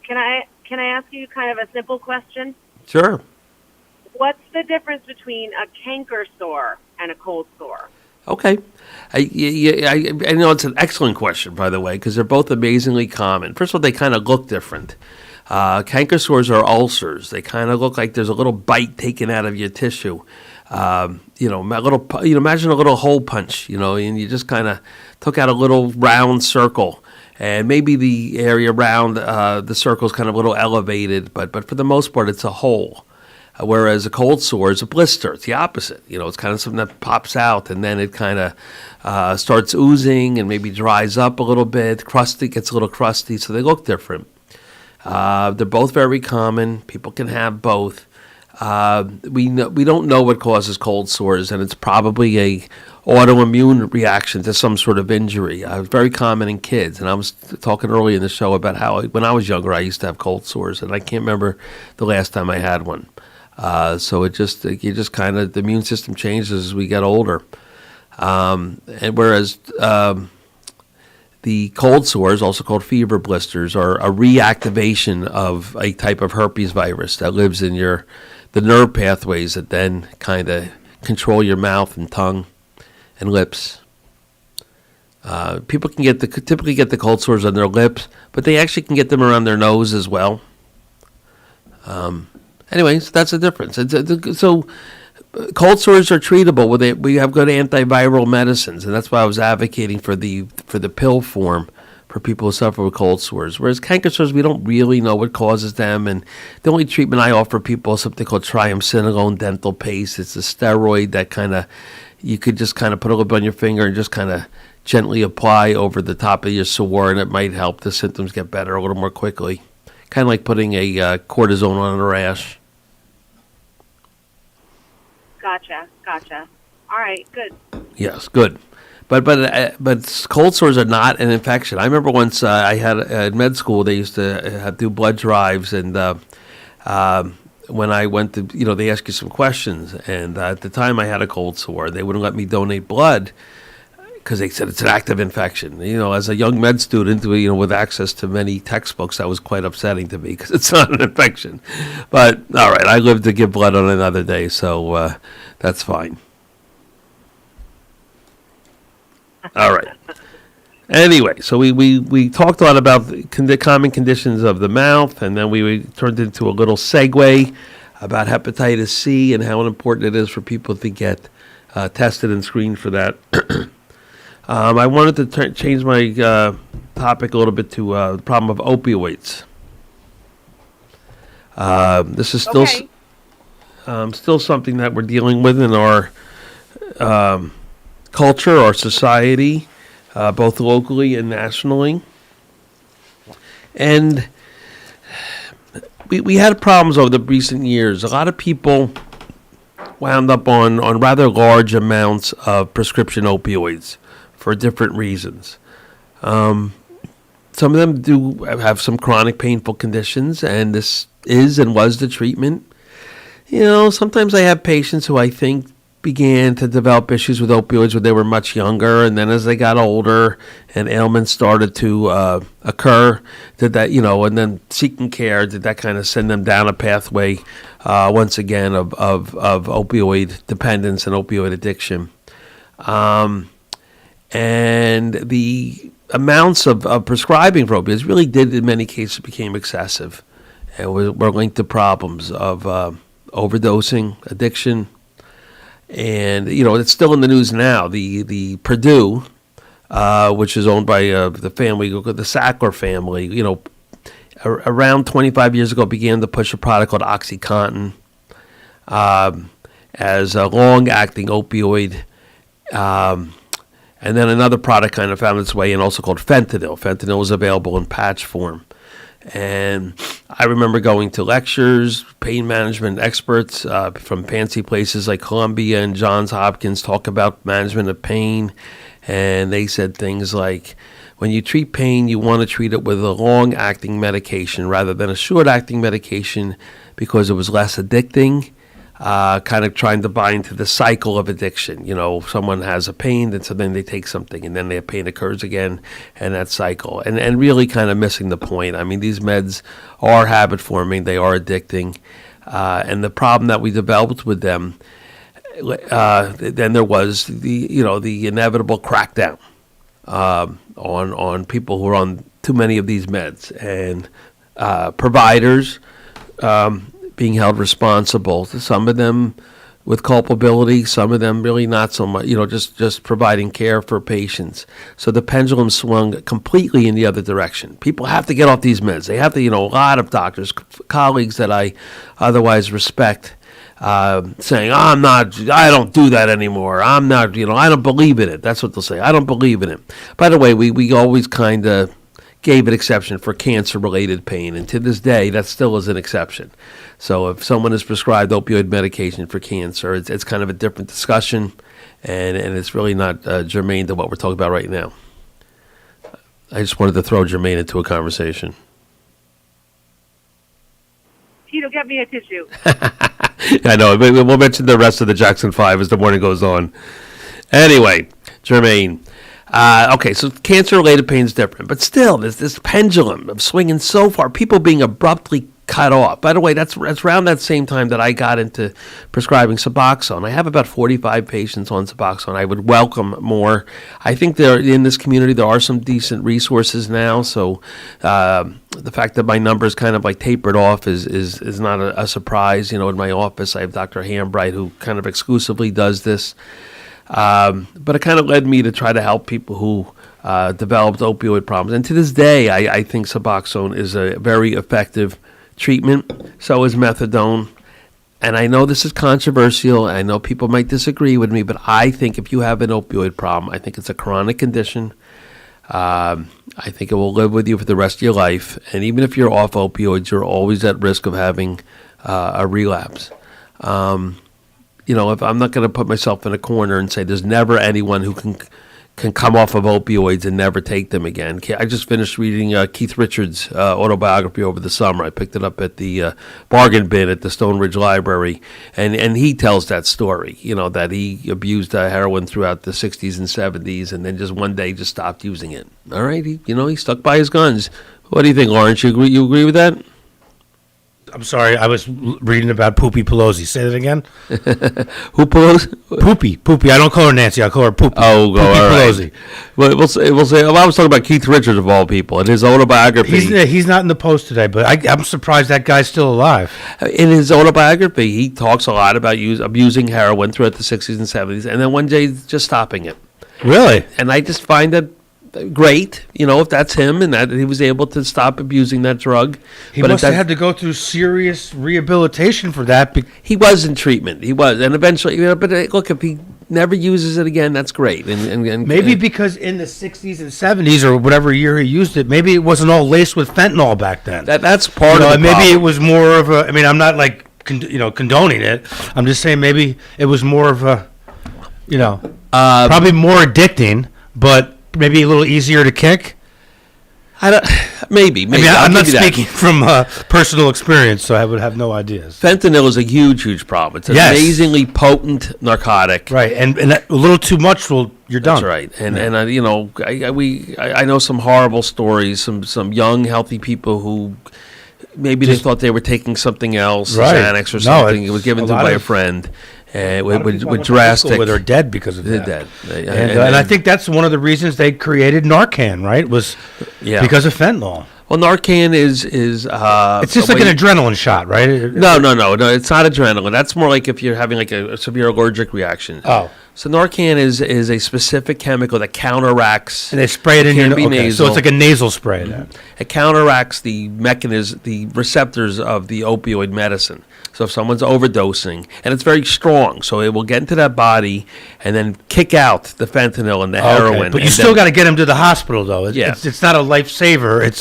Can I ask you kind of a simple question? Sure. What's the difference between a canker sore and a cold sore? Okay. I know it's an excellent question, by the way, because they're both amazingly common. First of all, they kind of look different. Canker sores are ulcers. They kind of look like there's a little bite taken out of your tissue. Imagine a little hole punch, and you just kind of took out a little round circle. And maybe the area around the circle is kind of a little elevated, but for the most part, it's a hole. Whereas a cold sore is a blister. It's the opposite. It's kind of something that pops out, and then it kind of starts oozing and maybe dries up a little bit. Gets a little crusty, so they look different. They're both very common. People can have both. We don't know what causes cold sores, and it's probably a autoimmune reaction to some sort of injury. It's very common in kids, and I was talking earlier in the show about how when I was younger I used to have cold sores, and I can't remember the last time I had one. So the immune system changes as we get older, and whereas the cold sores, also called fever blisters, are a reactivation of a type of herpes virus that lives in the nerve pathways that then kind of control your mouth and tongue and lips. People can typically get the cold sores on their lips, but they actually can get them around their nose as well. Anyways, that's the difference. So cold sores are treatable we have good antiviral medicines, and that's why I was advocating for the pill form for people who suffer with cold sores. Whereas canker sores, we don't really know what causes them, and the only treatment I offer people is something called triamcinolone dental paste. It's a steroid that you could just kind of put a little bit on your finger and just kind of gently apply over the top of your sore, and it might help the symptoms get better a little more quickly. Kind of like putting a cortisone on a rash. Gotcha. All right, good. Yes, good. But cold sores are not an infection. I remember once I had at med school, they used to do blood drives, and when I went to, they ask you some questions, and at the time I had a cold sore. They wouldn't let me donate blood because they said it's an active infection. As a young med student, with access to many textbooks, that was quite upsetting to me because it's not an infection. But all right, I live to give blood on another day, so that's fine. All right. Anyway, so we talked a lot about the common conditions of the mouth, and then we turned into a little segue about hepatitis C and how important it is for people to get tested and screened for that. I wanted to change my topic a little bit to the problem of opioids. This is still still something that we're dealing with in our culture, our society, both locally and nationally. And we had problems over the recent years. A lot of people wound up on rather large amounts of prescription opioids for different reasons. Some of them do have some chronic painful conditions, and this is and was the treatment. You know, sometimes I have patients who I think began to develop issues with opioids when they were much younger, and then as they got older and ailments started to occur, did that, you know, and then seeking care, did that kind of send them down a pathway once again of opioid dependence and opioid addiction. And the amounts of prescribing for opioids really did, in many cases, became excessive, and were linked to problems of overdosing, addiction. And, you know, it's still in the news now. The Purdue, which is owned by the family, the Sackler family, you know, around 25 years ago began to push a product called OxyContin as a long-acting opioid. And then another product kind of found its way in, also called fentanyl. Fentanyl is available in patch form. And I remember going to lectures, pain management experts from fancy places like Columbia and Johns Hopkins talk about management of pain. And they said things like, when you treat pain, you want to treat it with a long-acting medication rather than a short-acting medication because it was less addicting. Kind of trying to buy into the cycle of addiction. You know, someone has a pain, and so then they take something, and then their pain occurs again, and that cycle. And really kind of missing the point. I mean, these meds are habit forming, they are addicting. And the problem that we developed with them, then there was the inevitable crackdown on people who are on too many of these meds. And providers being held responsible, some of them with culpability, some of them really not so much, you know, just providing care for patients. So the pendulum swung completely in the other direction. People have to get off these meds. They have to, you know, a lot of doctors, colleagues that I otherwise respect, saying, I don't do that anymore. I'm not, you know, I don't believe in it. That's what they'll say. I don't believe in it. By the way, we always kind of gave an exception for cancer-related pain, and to this day, that still is an exception. So if someone is prescribed opioid medication for cancer, it's kind of a different discussion, and it's really not germane to what we're talking about right now. I just wanted to throw germane into a conversation. Tito, get me a tissue. I know. We'll mention the rest of the Jackson 5 as the morning goes on. Anyway, germane. Okay, so cancer-related pain is different, but still, there's this pendulum of swinging so far, people being abruptly cut off. By the way, that's around that same time that I got into prescribing Suboxone. I have about 45 patients on Suboxone. I would welcome more. I think in this community there are some decent resources now, so the fact that my numbers kind of like tapered off is not a surprise. You know, in my office I have Dr. Hambright, who kind of exclusively does this. But it kind of led me to try to help people who developed opioid problems. And to this day, I think Suboxone is a very effective treatment. So is methadone. And I know this is controversial. I know people might disagree with me, but I think if you have an opioid problem, I think it's a chronic condition. I think it will live with you for the rest of your life. And even if you're off opioids, you're always at risk of having a relapse. You know, if I'm not going to put myself in a corner and say there's never anyone who can come off of opioids and never take them again. I just finished reading Keith Richards' autobiography over the summer. I picked it up at the bargain bin at the Stone Ridge Library, and he tells that story, you know, that he abused heroin throughout the 60s and 70s and then just one day just stopped using it. All right, he stuck by his guns. What do you think, Lawrence? You agree with that? I'm sorry, I was reading about Poopy Pelosi. Say that again. Who Pelosi? Poopy. I don't call her Nancy. I call her Poopy. Oh, Poopy all right. Pelosi. Well, we'll say. Well, I was talking about Keith Richards of all people in his autobiography. He's not in the Post today, but I'm surprised that guy's still alive. In his autobiography, he talks a lot about abusing heroin throughout the 60s and 70s, and then one day just stopping it. Really? And I just find that great, if that's him and that he was able to stop abusing that drug. He must have had to go through serious rehabilitation for that. He was in treatment. He was. And eventually, but look, if he never uses it again, that's great. And maybe because in the 60s and 70s or whatever year he used it, maybe it wasn't all laced with fentanyl back then. That's part of it. Maybe it was more of a, I'm not like, condoning it. I'm just saying maybe it was more of a, probably more addicting, but maybe a little easier to kick. Maybe. I'm not speaking from personal experience, so I would have no ideas. Fentanyl is a huge problem. It's an amazingly potent narcotic. Right, and a little too much, you're done. That's right. And I know some horrible stories. Some young healthy people who maybe they thought they were taking something else, Xanax or something. It was given to them by a friend. With drastic, where they're dead because of that. They're dead, and I think that's one of the reasons they created Narcan, right? Was because of fentanyl. Well, Narcan is it's just like an adrenaline shot, right? No, it's not adrenaline. That's more like if you're having like a severe allergic reaction. Oh. So Narcan is a specific chemical that counteracts. And they spray it in your nose. So it's like a nasal spray. Then. It counteracts the mechanism, the receptors of the opioid medicine. So if someone's overdosing, and it's very strong, so it will get into that body and then kick out the fentanyl and the heroin. But you still got to get them to the hospital, though. It's not a lifesaver. It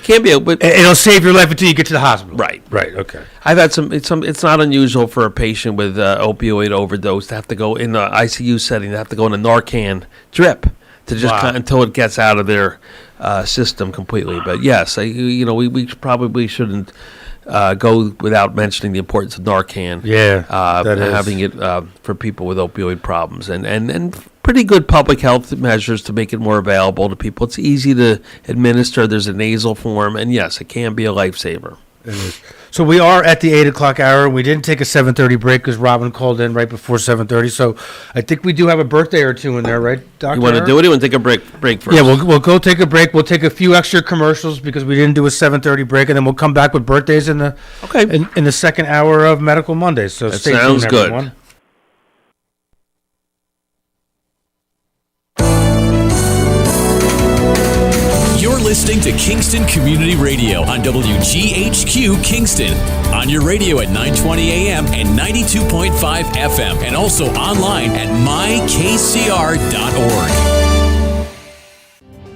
can't be. It'll save your life until you get to the hospital. Right. Okay. I've had it's not unusual for a patient with opioid overdose to have to go in the ICU setting, to have to go in a Narcan drip to just until it gets out of their system completely. But yes, we probably shouldn't go without mentioning the importance of Narcan. Having it for people with opioid problems and pretty good public health measures to make it more available to people. It's easy to administer. There's a nasal form, and yes, it can be a lifesaver. It is. So we are at the 8 o'clock hour. We didn't take a 7:30 break because Robin called in right before 7:30. So I think we do have a birthday or two in there, right, Doctor? You want to do it? You want to take a break first? Yeah, we'll go take a break. We'll take a few extra commercials because we didn't do a 7:30 break, and then we'll come back with birthdays in the second hour of Medical Mondays. So stay tuned, everyone. You're listening to Kingston Community Radio on WGHQ Kingston. On your radio at 920 AM and 92.5 FM, and also online at mykcr.org.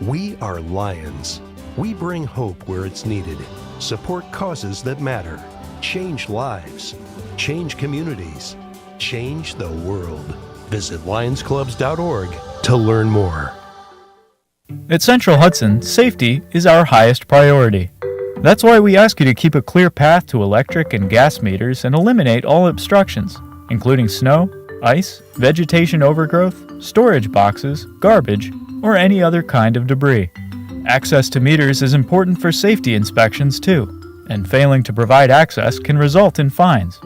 We are Lions. We bring hope where it's needed, support causes that matter, change lives, change communities, change the world. Visit lionsclubs.org to learn more. At Central Hudson, safety is our highest priority. That's why we ask you to keep a clear path to electric and gas meters and eliminate all obstructions, including snow, ice, vegetation overgrowth, storage boxes, garbage, or any other kind of debris. Access to meters is important for safety inspections too, and failing to provide access can result in fines.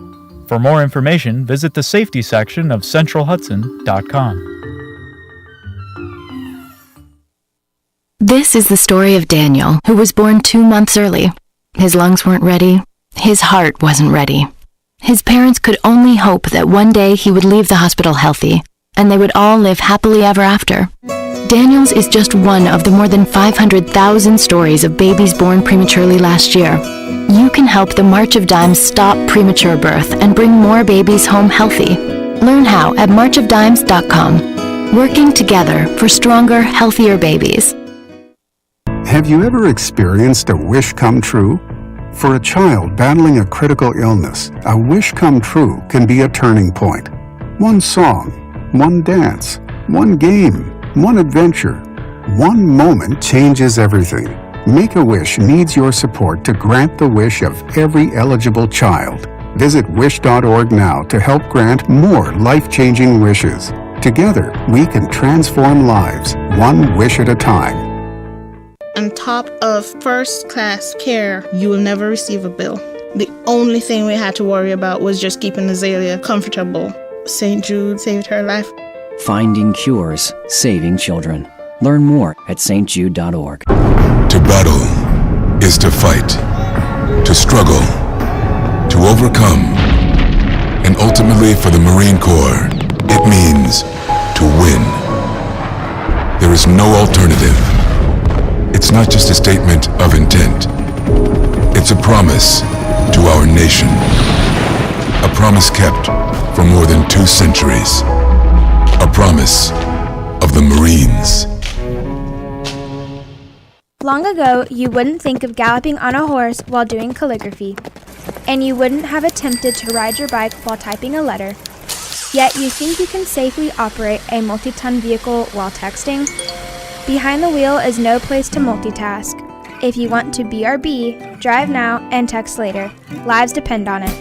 For more information, visit the safety section of centralhudson.com. This is the story of Daniel, who was born 2 months early. His lungs weren't ready. His heart wasn't ready. His parents could only hope that one day he would leave the hospital healthy, and they would all live happily ever after. Daniel's is just one of the more than 500,000 stories of babies born prematurely last year. You can help the March of Dimes stop premature birth and bring more babies home healthy. Learn how at marchofdimes.com. Working together for stronger, healthier babies. Have you ever experienced a wish come true? For a child battling a critical illness, a wish come true can be a turning point. One song, one dance, one game, one adventure, one moment changes everything. Make-A-Wish needs your support to grant the wish of every eligible child. Visit wish.org now to help grant more life-changing wishes. Together, we can transform lives, one wish at a time. On top of first-class care, you will never receive a bill. The only thing we had to worry about was just keeping Azalea comfortable. St. Jude saved her life. Finding cures, saving children. Learn more at stjude.org. To battle is to fight, to struggle, to overcome, and ultimately for the Marine Corps, it means to win. There is no alternative. It's not just a statement of intent. It's a promise to our nation. A promise kept for more than 2 centuries. A promise of the Marines. Long ago, you wouldn't think of galloping on a horse while doing calligraphy, and you wouldn't have attempted to ride your bike while typing a letter. Yet you think you can safely operate a multi-ton vehicle while texting? Behind the wheel is no place to multitask. If you want to BRB, drive now and text later. Lives depend on it.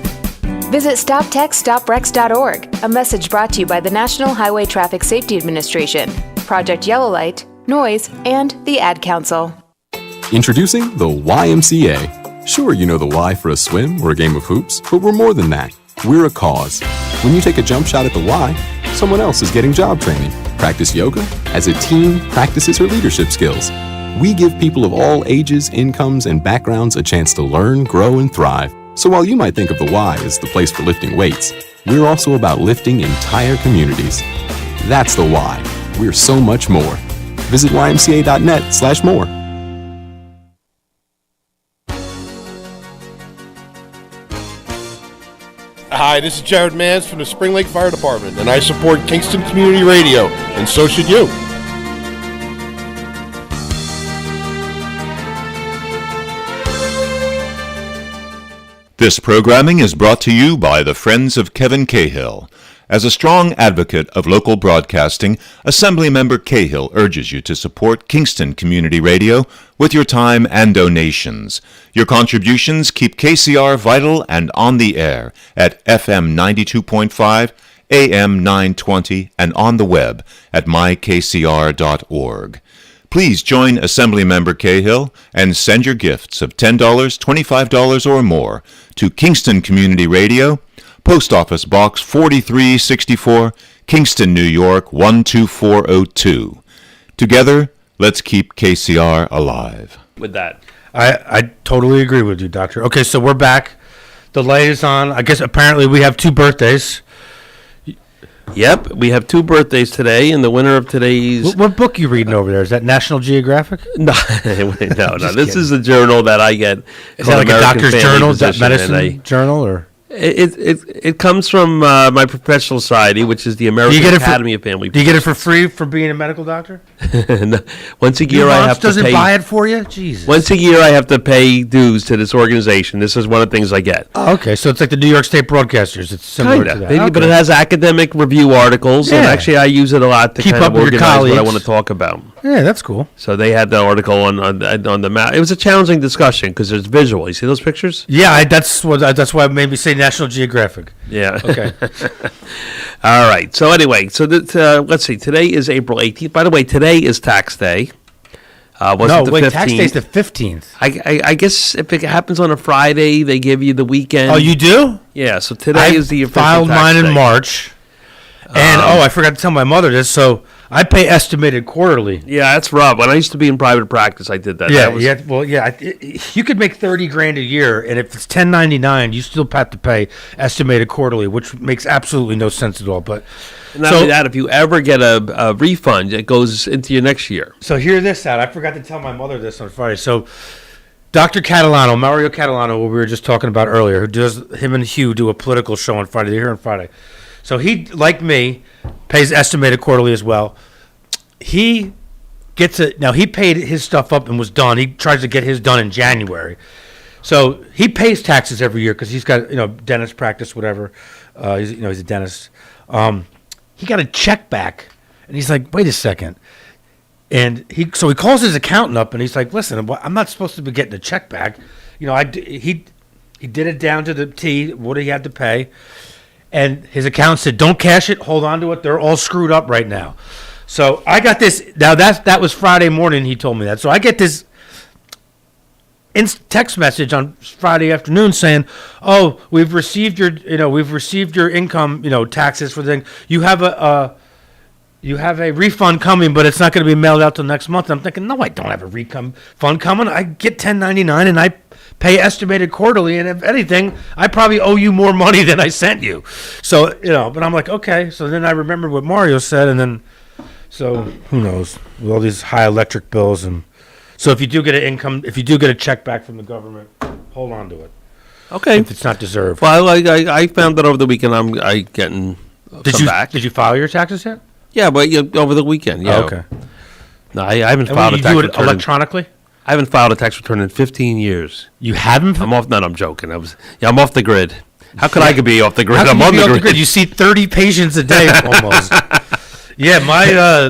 Visit StopTextStopWrecks.org, a message brought to you by the National Highway Traffic Safety Administration, Project Yellow Light, Noise, and the Ad Council. Introducing the YMCA. Sure, you know the Y for a swim or a game of hoops, but we're more than that. We're a cause. When you take a jump shot at the Y, someone else is getting job training. Practice yoga as a team practices her leadership skills. We give people of all ages, incomes, and backgrounds a chance to learn, grow, and thrive. So while you might think of the Y as the place for lifting weights, we're also about lifting entire communities. That's the Y. We're so much more. Visit ymca.net/more. Hi, this is Jared Mans from the Spring Lake Fire Department, and I support Kingston Community Radio, and so should you. This programming is brought to you by the Friends of Kevin Cahill. As a strong advocate of local broadcasting, Assemblymember Cahill urges you to support Kingston Community Radio with your time and donations. Your contributions keep KCR vital and on the air at FM 92.5, AM 920, and on the web at mykcr.org. Please join Assemblymember Cahill and send your gifts of $10, $25, or more to Kingston Community Radio, Post Office Box 4364, Kingston, New York 12402. Together, let's keep KCR alive. With that, I totally agree with you, Doctor. Okay, so we're back. The light is on. I guess apparently we have 2 birthdays. Yep, we have 2 birthdays today, and the winner of today's... What book are you reading over there? Is that National Geographic? No, no. This is a journal that I get. Is that like American a doctor's journal? Is that medicine journal? Or It comes from my professional society, which is the American Academy of Family. Do you get it for free for being a medical doctor? No. Once a year, I have to pay. Doesn't buy it for you? Jesus. Once a year, I have to pay dues to this organization. This is one of the things I get. Oh, okay, so it's like the New York State Broadcasters. It's similar to that. Okay. But it has academic review articles, and actually, I use it a lot to keep kind up of with your organize colleagues. what I want to talk about. Yeah, that's cool. So they had the article on the map. It was a challenging discussion because there's visual. You see those pictures? Yeah, that's why it made me say National Geographic. Yeah. Okay. All right. So anyway, let's see. Today is April 18th. By the way, today is tax day. No, wait, tax day is the 15th. I guess if it happens on a Friday, they give you the weekend. Oh, you do? Yeah. So today is the official filed tax mine day. in March. And I forgot to tell my mother this. So I pay estimated quarterly. Yeah, that's rough. When I used to be in private practice, I did that. You could make $30,000 a year, and if it's 1099, you still have to pay estimated quarterly, which makes absolutely no sense at all. But not only that, if you ever get a refund, it goes into your next year. So hear this out. I forgot to tell my mother this on Friday. So Dr. Catalano, Mario Catalano, who we were just talking about earlier, him and Hugh do a political show on Friday. They're here on Friday. So he, like me, pays estimated quarterly as well. He gets it. Now, he paid his stuff up and was done. He tries to get his done in January. So he pays taxes every year because he's got, dentist practice, whatever. He's a dentist. He got a check back, and he's like, wait a second. And he calls his accountant up, and he's like, listen, I'm not supposed to be getting a check back. He did it down to the T, what he had to pay. And his accountant said, don't cash it, hold on to it. They're all screwed up right now. So I got this. Now, that was Friday morning he told me that. So I get this text message on Friday afternoon saying, "Oh, we've received your income, taxes for the thing. You have a refund coming, but it's not going to be mailed out till next month." And I'm thinking, no, I don't have a refund coming. I get 1099 and I pay estimated quarterly, and if anything, I probably owe you more money than I sent you. So, but I'm like, okay. So then I remembered what Mario said, and then, so who knows, with all these high electric bills. And so if you do get a check back from the government, hold on to it. Okay. If it's not deserved. Well, I found that over the weekend I'm getting some back. Did you file your taxes yet? Yeah, but over the weekend, yeah. Oh, okay. No, I haven't filed a tax return. return. Electronically? I haven't filed a tax return in 15 years. You haven't? I'm off. No, I'm joking. I'm off the grid. How could I be off the grid? I'm on the grid. You see 30 patients a day almost. Yeah,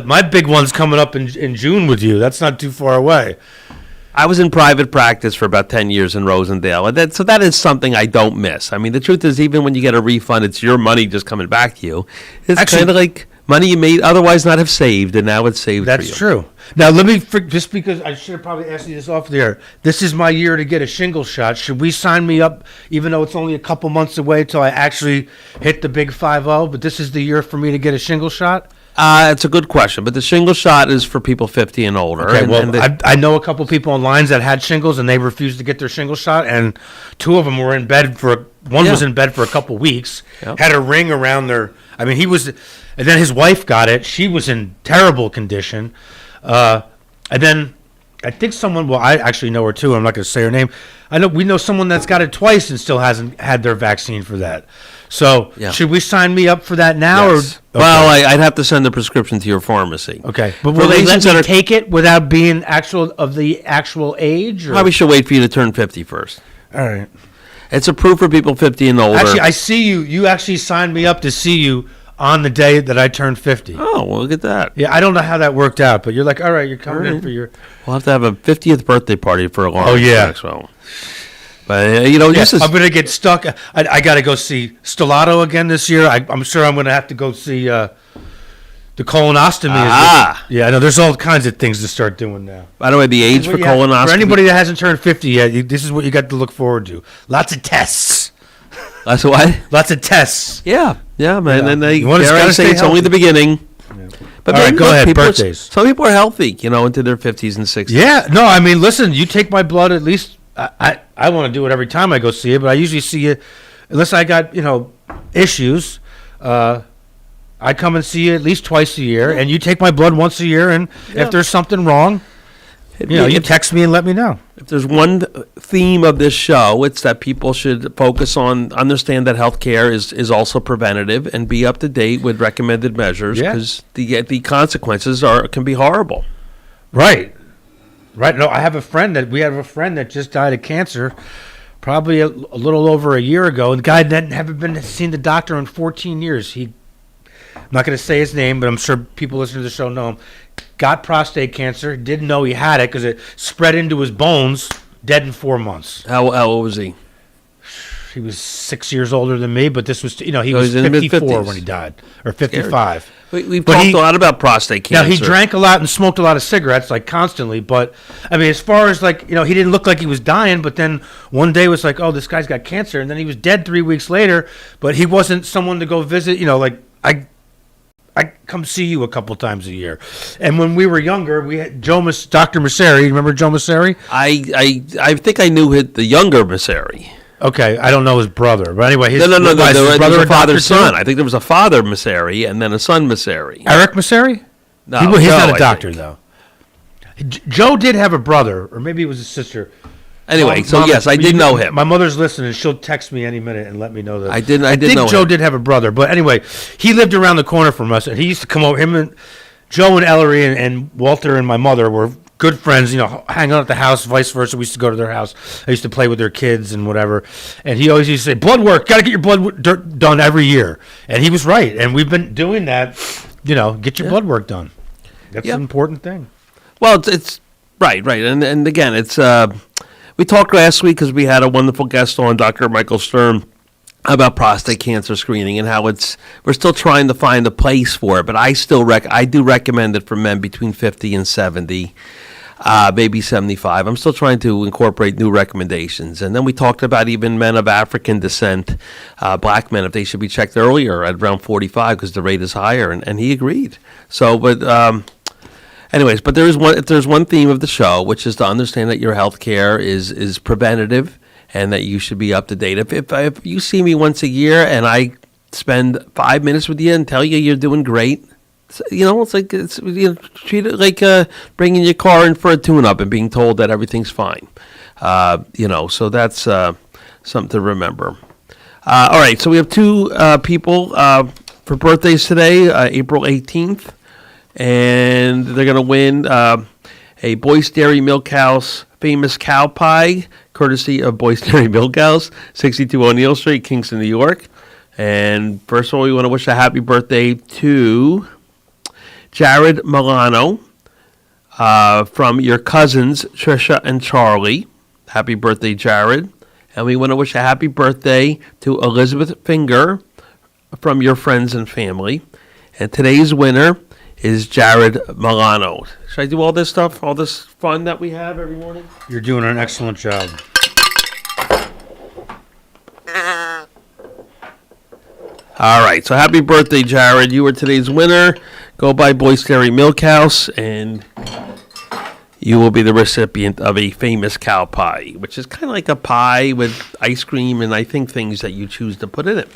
my big one's coming up in June with you. That's not too far away. I was in private practice for about 10 years in Rosendale, and so that is something I don't miss. I mean, the truth is, even when you get a refund, it's your money just coming back to you. It's kind of like money you may otherwise not have saved, and now it's saved for you. That's true. Now, let me, just because I should have probably asked you this off the air, this is my year to get a shingle shot. Should we sign me up, even though it's only a couple months away till I actually hit the big 5-0, but this is the year for me to get a shingle shot? It's a good question, but the shingle shot is for people 50 and older. Okay, I know a couple people on lines that had shingles, and they refused to get their shingle shot, and two of them were in bed one was in bed for a couple weeks, had a ring around their, and then his wife got it. She was in terrible condition. And then I think I actually know her too. I'm not going to say her name. We know someone that's got it twice and still hasn't had their vaccine for that. So should we sign me up for that now? Yes. Or okay. Well, I'd have to send the prescription to your pharmacy. Okay, but will they let me take it without being of the actual age? Or? Probably should wait for you to turn 50 first. All right. It's approved for people 50 and older. Actually, I see you. You actually signed me up to see you on the day that I turned 50. Oh, well, look at that. Yeah, I don't know how that worked out, but you're like, all right, you're coming in for your... We'll have to have a 50th birthday party for a long time. Oh, yeah. Maxwell. But, this is... I'm going to get stuck. I got to go see Stellato again this year. I'm sure I'm going to have to go see the colonostomy. Yeah, I know. There's all kinds of things to start doing now. By the way, the age for colonoscopy... For anybody that hasn't turned 50 yet, this is what you got to look forward to. Lots of tests. Lots of what? Lots of tests. Yeah, man. Yeah. And I say it's only the beginning. Yeah. But all right, go ahead. Birthdays. Some people are healthy, into their 50s and 60s. Yeah. No, listen, you take my blood at least. I want to do it every time I go see it, but I usually see it, unless I got, issues. I come and see you at least twice a year, and you take my blood once a year, and if there's something wrong, you text me and let me know. If there's one theme of this show, it's that people should focus on, understand that healthcare is also preventative and be up to date with recommended measures, because the consequences can be horrible. Right. No, I have a friend that just died of cancer, probably a little over a year ago, and the guy hadn't seen the doctor in 14 years. I'm not going to say his name, but I'm sure people listening to the show know him. Got prostate cancer, didn't know he had it because it spread into his bones, dead in 4 months. How old was he? He was 6 years older than me, but this was, he was 54 when he died, or 55. We've talked a lot about prostate cancer. Now, he drank a lot and smoked a lot of cigarettes, constantly, but, as far as, he didn't look like he was dying, but then one day was like, oh, this guy's got cancer, and then he was dead 3 weeks later, but he wasn't someone to go visit, I come see you a couple times a year. And when we were younger, we had Dr. Masseri. Remember Joe Masseri? I think I knew the younger Masseri. Okay, I don't know his brother. But anyway, his no. There was brother a father-son. I think there was a father Masseri and then a son Masseri. Eric Masseri? No, he's not a doctor, though. Joe did have a brother, or maybe it was his sister. Anyway, yes, I did know him. My mother's listening. She'll text me any minute and let me know that. I did know him. I think Joe did have a brother. But anyway, he lived around the corner from us. And he used to come over. Him and Joe and Ellery and Walter and my mother were good friends, hang out at the house, vice versa. We used to go to their house. I used to play with their kids and whatever. And he always used to say, blood work, got to get your blood done every year. And he was right. And we've been doing that, get your blood work done. That's an important thing. Well, it's right. And again, it's... We talked last week because we had a wonderful guest on, Dr. Michael Sturm, about prostate cancer screening and how we're still trying to find a place for it. But I do recommend it for men between 50 and 70. maybe 75. I'm still trying to incorporate new recommendations. And then we talked about even men of African descent, black men, if they should be checked earlier at around 45 because the rate is higher, and he agreed. So, but anyways, but there's one theme of the show, which is to understand that your health care is preventative and that you should be up to date. If you see me once a year and I spend 5 minutes with you and tell you you're doing great, it's like treat it like bringing your car in for a tune-up and being told that everything's fine. So that's something to remember. All right, so we have two people for birthdays today, April 18th, and they're going to win a Boyce Dairy Milk House famous cow pie, courtesy of Boyce Dairy Milk House, 62 O'Neill Street, Kingston, New York. And first of all, we want to wish a happy birthday to Jared Milano from your cousins, Trisha and Charlie. Happy birthday, Jared. And we want to wish a happy birthday to Elizabeth Finger from your friends and family. And today's winner is Jared Milano. Should I do all this stuff, all this fun that we have every morning? You're doing an excellent job. All right, so happy birthday, Jared. You are today's winner. Go by Boyce Dairy Milk House, and you will be the recipient of a famous cow pie, which is kind of like a pie with ice cream and I think things that you choose to put in it.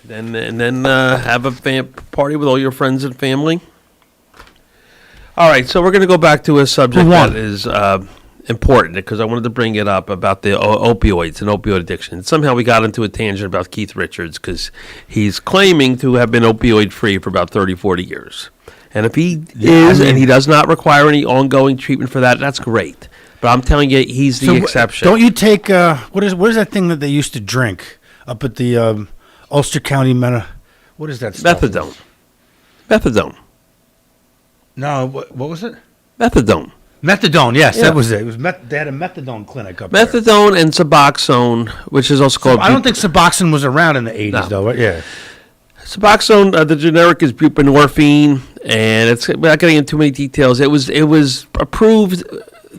Then have a party with all your friends and family. All right, so we're going to go back to a subject that is important because I wanted to bring it up about the opioids and opioid addiction. Somehow we got into a tangent about Keith Richards because he's claiming to have been opioid-free for about 30, 40 years. And if he and he does not require any ongoing treatment for that, that's great. But I'm telling you, he's the exception. Don't you take, what is that thing that they used to drink up at the Ulster County what is that stuff? Methadone. No, what was it? Methadone. Methadone, yes, Yeah. that was it. They had a methadone clinic up there. Methadone and Suboxone, which is also called... I don't think Suboxone was around in the 80s, though, right? Yeah. Suboxone, the generic is buprenorphine, and it's without getting into too many details. It was approved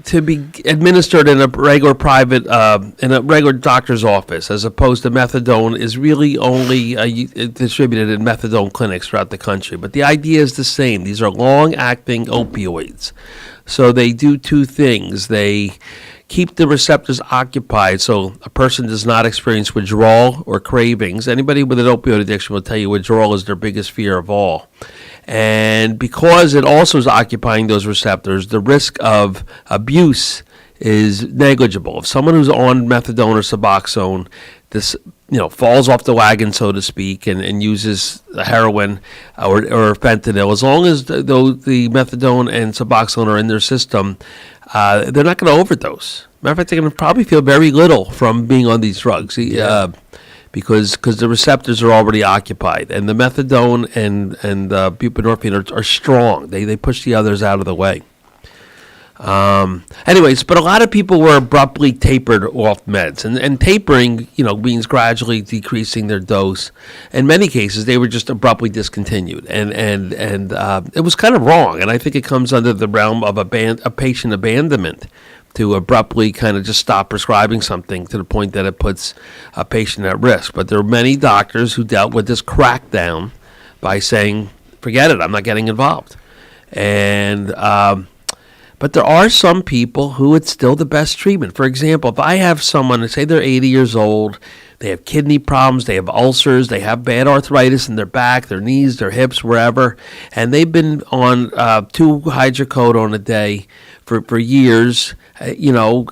to be administered in a regular private, in a regular doctor's office, as opposed to methadone is really only distributed in methadone clinics throughout the country. But the idea is the same. These are long-acting opioids. So they do two things. They keep the receptors occupied so a person does not experience withdrawal or cravings. Anybody with an opioid addiction will tell you withdrawal is their biggest fear of all. And because it also is occupying those receptors, the risk of abuse is negligible. If someone who's on methadone or Suboxone, this falls off the wagon, so to speak, and uses heroin or fentanyl, as long as the methadone and Suboxone are in their system, they're not going to overdose. Matter of fact, they're going to probably feel very little from being on these drugs. Because the receptors are already occupied, and the methadone and buprenorphine are strong. They push the others out of the way. Anyways, but a lot of people were abruptly tapered off meds, and tapering, means gradually decreasing their dose. In many cases, they were just abruptly discontinued, and it was kind of wrong. And I think it comes under the realm of a patient abandonment, to abruptly kind of just stop prescribing something to the point that it puts a patient at risk. But there are many doctors who dealt with this crackdown by saying, forget it, I'm not getting involved. And but there are some people who it's still the best treatment. For example, if I have someone, say they're 80 years old, they have kidney problems, they have ulcers, they have bad arthritis in their back, their knees, their hips, wherever, and they've been on 2 hydrocodone a day for years, no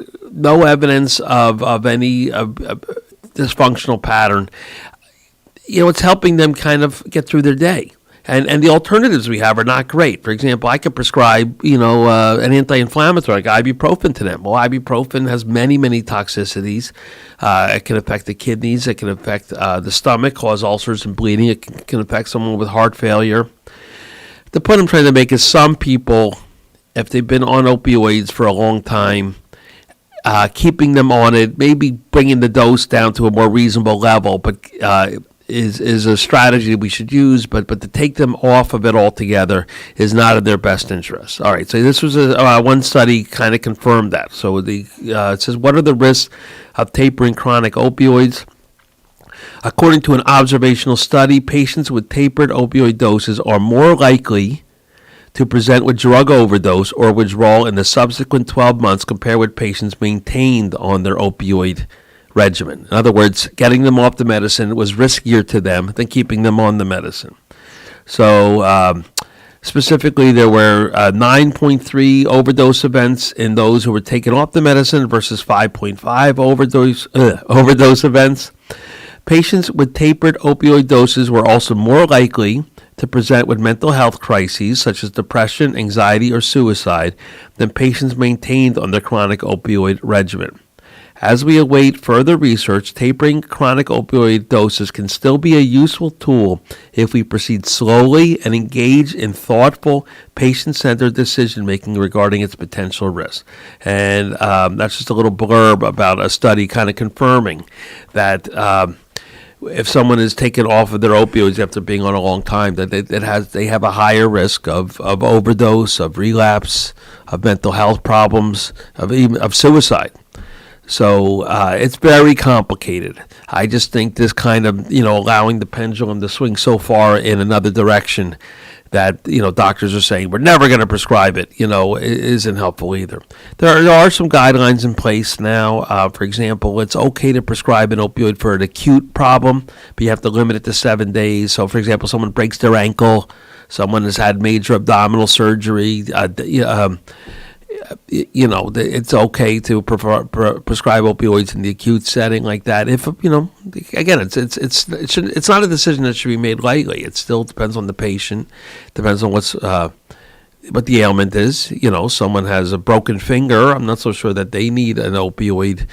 evidence of any dysfunctional pattern. It's helping them kind of get through their day. And the alternatives we have are not great. For example, I could prescribe, an anti-inflammatory like ibuprofen to them. Well, ibuprofen has many, many toxicities. It can affect the kidneys. It can affect the stomach, cause ulcers and bleeding. It can affect someone with heart failure. The point I'm trying to make is some people, if they've been on opioids for a long time, keeping them on it, maybe bringing the dose down to a more reasonable level, but is a strategy we should use, but to take them off of it altogether is not in their best interest. All right, so this was one study kind of confirmed that. So it says, what are the risks of tapering chronic opioids? According to an observational study, patients with tapered opioid doses are more likely to present with drug overdose or withdrawal in the subsequent 12 months compared with patients maintained on their opioid regimen. In other words, getting them off the medicine was riskier to them than keeping them on the medicine. So specifically, there were 9.3 overdose events in those who were taken off the medicine versus 5.5 overdose events. Patients with tapered opioid doses were also more likely to present with mental health crises such as depression, anxiety, or suicide than patients maintained on the chronic opioid regimen. As we await further research, tapering chronic opioid doses can still be a useful tool if we proceed slowly and engage in thoughtful, patient-centered decision-making regarding its potential risks. And that's just a little blurb about a study kind of confirming that if someone is taken off of their opioids after being on a long time, that they have a higher risk of overdose, of relapse, of mental health problems, of suicide. So it's very complicated. I just think this kind of, allowing the pendulum to swing so far in another direction that, doctors are saying, we're never going to prescribe it, isn't helpful either. There are some guidelines in place now. For example, it's okay to prescribe an opioid for an acute problem, but you have to limit it to 7 days. So, for example, someone breaks their ankle, someone has had major abdominal surgery, it's okay to prescribe opioids in the acute setting like that. If again, it's not a decision that should be made lightly. It still depends on the patient, depends on what the ailment is. Someone has a broken finger. I'm not so sure that they need an opioid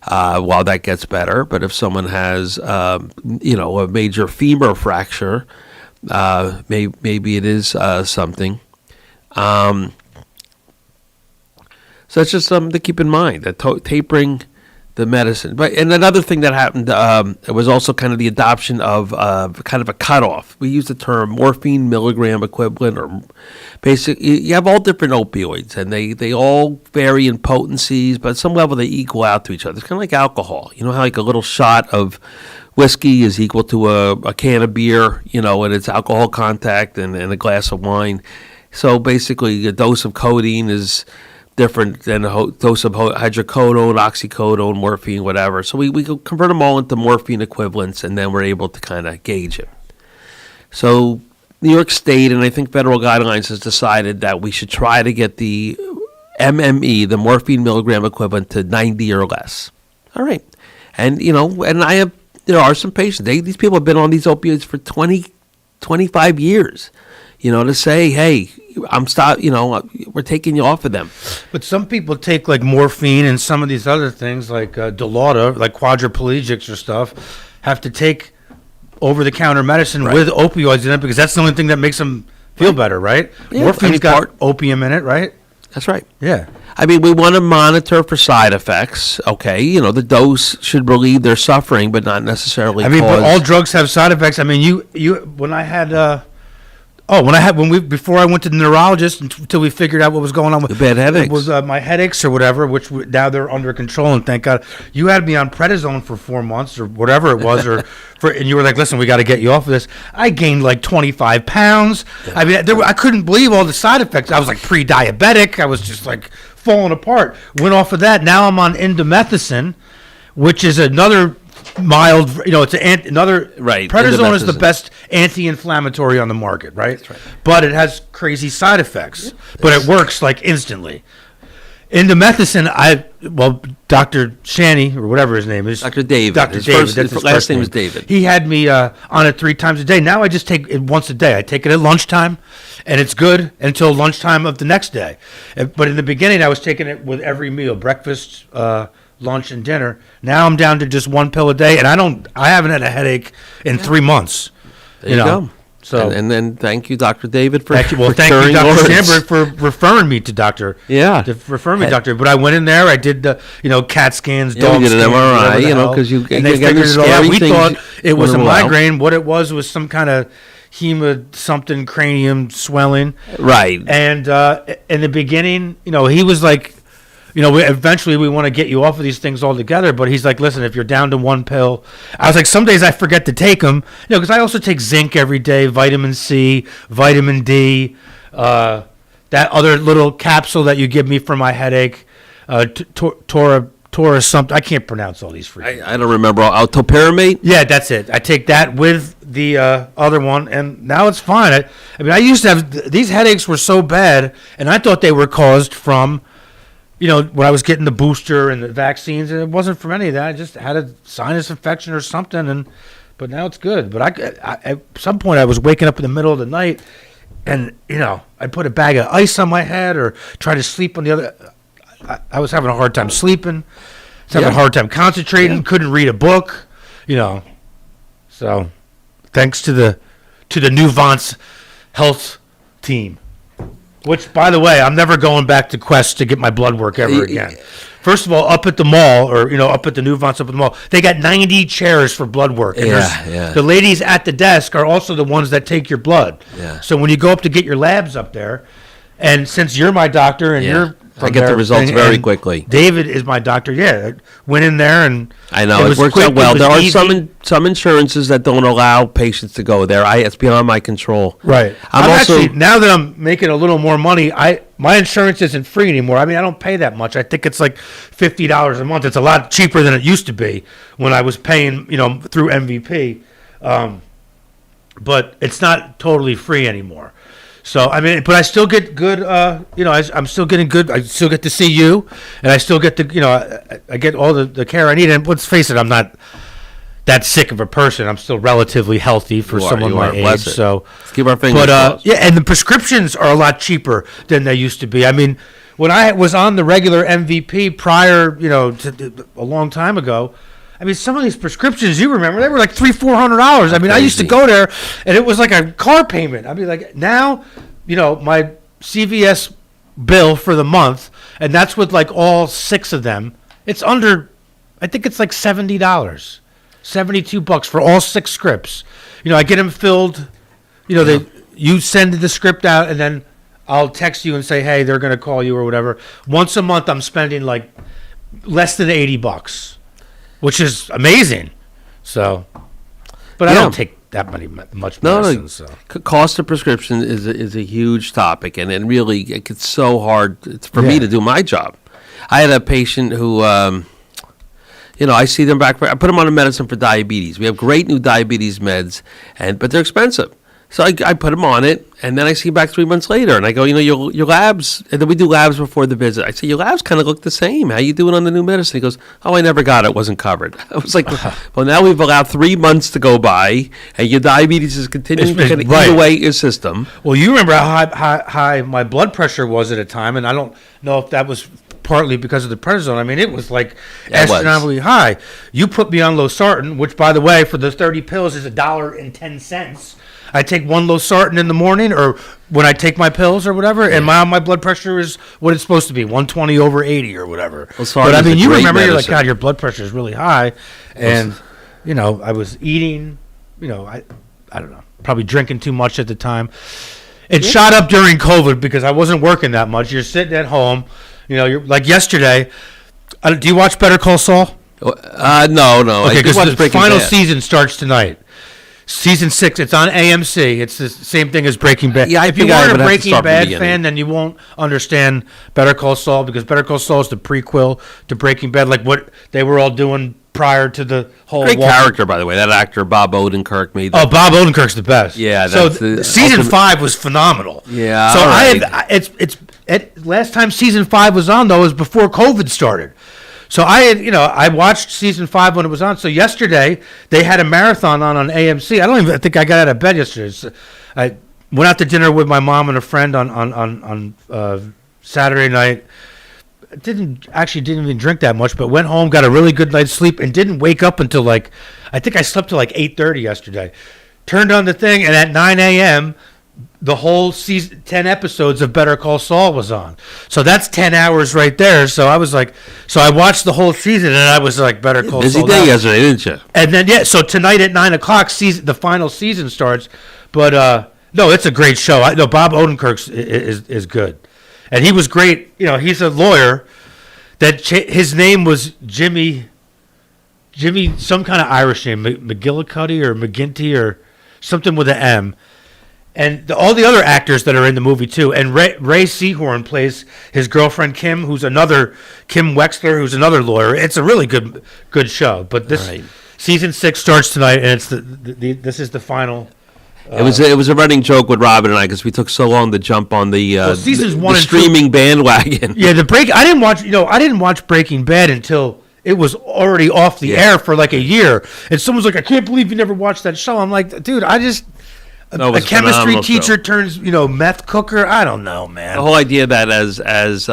while that gets better. But if someone has a major femur fracture, maybe it is something. So it's just something to keep in mind, that tapering the medicine. And another thing that happened, it was also kind of the adoption of kind of a cutoff. We use the term morphine milligram equivalent, or basically, you have all different opioids, and they all vary in potencies, but at some level they equal out to each other. It's kind of like alcohol. You know how like a little shot of whiskey is equal to a can of beer, and its alcohol content and a glass of wine. So basically, a dose of codeine is different than a dose of hydrocodone, oxycodone, morphine, whatever. So we convert them all into morphine equivalents, and then we're able to kind of gauge it. So New York State, and I think federal guidelines, has decided that we should try to get the MME, the morphine milligram equivalent, to 90 or less. All right. And, there are some patients. These people have been on these opioids for 20, 25 years, to say, hey, we're taking you off of them. But some people take like morphine and some of these other things like Dilaudid, like quadriplegics or stuff, have to take over-the-counter medicine with opioids in it because that's the only thing that makes them feel better, right? Yeah, morphine's got opium in it, right? That's right. Yeah. I mean, we want to monitor for side effects. Okay, the dose should relieve their suffering, but not necessarily. But all drugs have side effects. I mean, when I had. Before I went to the neurologist until we figured out what was going on with the bad headaches. It was my headaches or whatever, which now they're under control, and thank God. You had me on prednisone for 4 months or whatever it was, and you were like, "Listen, we got to get you off of this." I gained like 25 pounds. Yeah. I mean, I couldn't believe all the side effects. I was like pre-diabetic. I was just like falling apart. Went off of that. Now I'm on indomethacin, which is another mild, it's another right. Prednisone is the best anti-inflammatory on the market, right? That's right. But it has crazy side effects. But it works like instantly. Indomethacin, Dr. Shanny or whatever his name is, Dr. David. His last name is David. He had me on it 3 times a day. Now I just take it once a day. I take it at lunchtime, and it's good until lunchtime of the next day. But in the beginning, I was taking it with every meal, breakfast, lunch, and dinner. Now I'm down to just 1 pill a day, and I haven't had a headache in 3 months. There you go. So and then thank you, Dr. David, for thank you, Dr. Sandberg, for referring me to Doctor. Yeah, to refer me to Doctor. But I went in there. I did the CAT scans, dog scans, an MRI, because they figured it all out. We thought it was a migraine. What it was some kind of something cranium swelling. Right. And in the beginning, he was like, eventually we want to get you off of these things altogether. But he's like, listen, if you're down to one pill, I was like, some days I forget to take them, because I also take zinc every day, vitamin C, vitamin D, that other little capsule that you give me for my headache, Tora something. I can't pronounce all these for you. I don't remember. Topiramate? Yeah, that's it. I take that with the other one, and now it's fine. I used to have, these headaches were so bad, and I thought they were caused from, when I was getting the booster and the vaccines, and it wasn't from any of that. I just had a sinus infection or something, but now it's good. But at some point, I was waking up in the middle of the night, and, I'd put a bag of ice on my head or try to sleep on the other. I was having a hard time sleeping. I was having a hard time concentrating. Couldn't read a book, So, thanks to the Nuvance Health team. Which, by the way, I'm never going back to Quest to get my blood work ever again. First of all, up at the mall, or up at the Nuvance up at the mall, they got 90 chairs for blood work. And the ladies at the desk are also the ones that take your blood. Yeah. So when you go up to get your labs up there, and since you're my doctor and you're I get the results very quickly. David is my doctor. Yeah, went in there and I know it works out well. There are some insurances that don't allow patients to go there. It's beyond my control. Right. I'm also actually, now that I'm making a little more money, my insurance isn't free anymore. I don't pay that much. I think it's like $50 a month. It's a lot cheaper than it used to be when I was paying, through MVP. But it's not totally free anymore. So, but I still get good, I'm still getting good. I still get to see you, and I still get I get all the care I need. And let's face it, I'm not that sick of a person. I'm still relatively healthy for someone my age. So, let's keep our fingers crossed. And the prescriptions are a lot cheaper than they used to be. When I was on the regular MVP prior, to a long time ago, some of these prescriptions, you remember, they were like $300-$400. I used to go there, and it was like a car payment. Now, my CVS bill for the month, and that's with like all 6 of them. It's under, I think it's like $70, $72 for all 6 scripts. I get them filled. You send the script out, and then I'll text you and say, hey, they're going to call you or whatever. Once a month, I'm spending like less than $80. Which is amazing. So, but I don't take that much medicine. So. Cost of prescription is a huge topic, and it really it gets so hard for me to do my job. I had a patient who, I see them I put them on a medicine for diabetes. We have great new diabetes meds, but they're expensive. So I put him on it, and then I see him back 3 months later, and I go, your labs, and then we do labs before the visit. I say, your labs kind of look the same. How you doing on the new medicine? He goes, oh, I never got it. It wasn't covered. I was like, well, now we've allowed 3 months to go by, and your diabetes is continuing to eat away your system. Well, you remember how high my blood pressure was at a time, and I don't know if that was partly because of the prednisone. It was like astronomically high. You put me on losartan, which, by the way, for the 30 pills is $1.10. I take 1 losartan in the morning or when I take my pills or whatever, and my blood pressure is what it's supposed to be, 120 over 80 or whatever. Losartan but you remember, you're like, God, your blood pressure is really high. And, I was eating, I don't know, probably drinking too much at the time. It shot up during COVID because I wasn't working that much. You're sitting at home, you're like yesterday. Do you watch Better Call Saul? No. Okay, because the final season starts tonight. Season 6, it's on AMC. It's the same thing as Breaking Bad. Yeah, if you aren't a Breaking Bad fan, then you won't understand Better Call Saul, because Better Call Saul is the prequel to Breaking Bad, like what they were all doing prior to the whole. Great character, by the way. That actor Bob Odenkirk made. Oh, Bob Odenkirk's the best. Yeah. So season 5 was phenomenal. Yeah. So last time season 5 was on though was before COVID started. So I watched season 5 when it was on. So yesterday they had a marathon on AMC. I think I got out of bed yesterday. So I went out to dinner with my mom and a friend on Saturday night. Didn't even drink that much, but went home, got a really good night's sleep, and didn't wake up until I think I slept till 8:30 yesterday. turned on the thing, and at 9 a.m., the whole season, 10 episodes of Better Call Saul was on. So that's 10 hours right there. So I was like, so I watched the whole season, and I was like, Better Call Saul. Busy day yesterday, didn't you? And then, so tonight at 9 o'clock, the final season starts. But, no, it's a great show. Bob Odenkirk is good. And he was great. He's a lawyer. His name was Jimmy, some kind of Irish name, McGillicuddy or McGinty or something with an M. And all the other actors that are in the movie, too. And Ray Seahorn plays his girlfriend, Kim, Kim Wexler, who's another lawyer. It's a really good show. But this season 6 starts tonight, and it's this is the final. It was a running joke with Robin and I because we took so long to jump on the seasons 1 and streaming bandwagon. Yeah, I didn't watch Breaking Bad until it was already off the air for like a year. And someone's like, I can't believe you never watched that show. I'm like, dude, a chemistry teacher turns, meth cooker. I don't know, man. The whole idea that as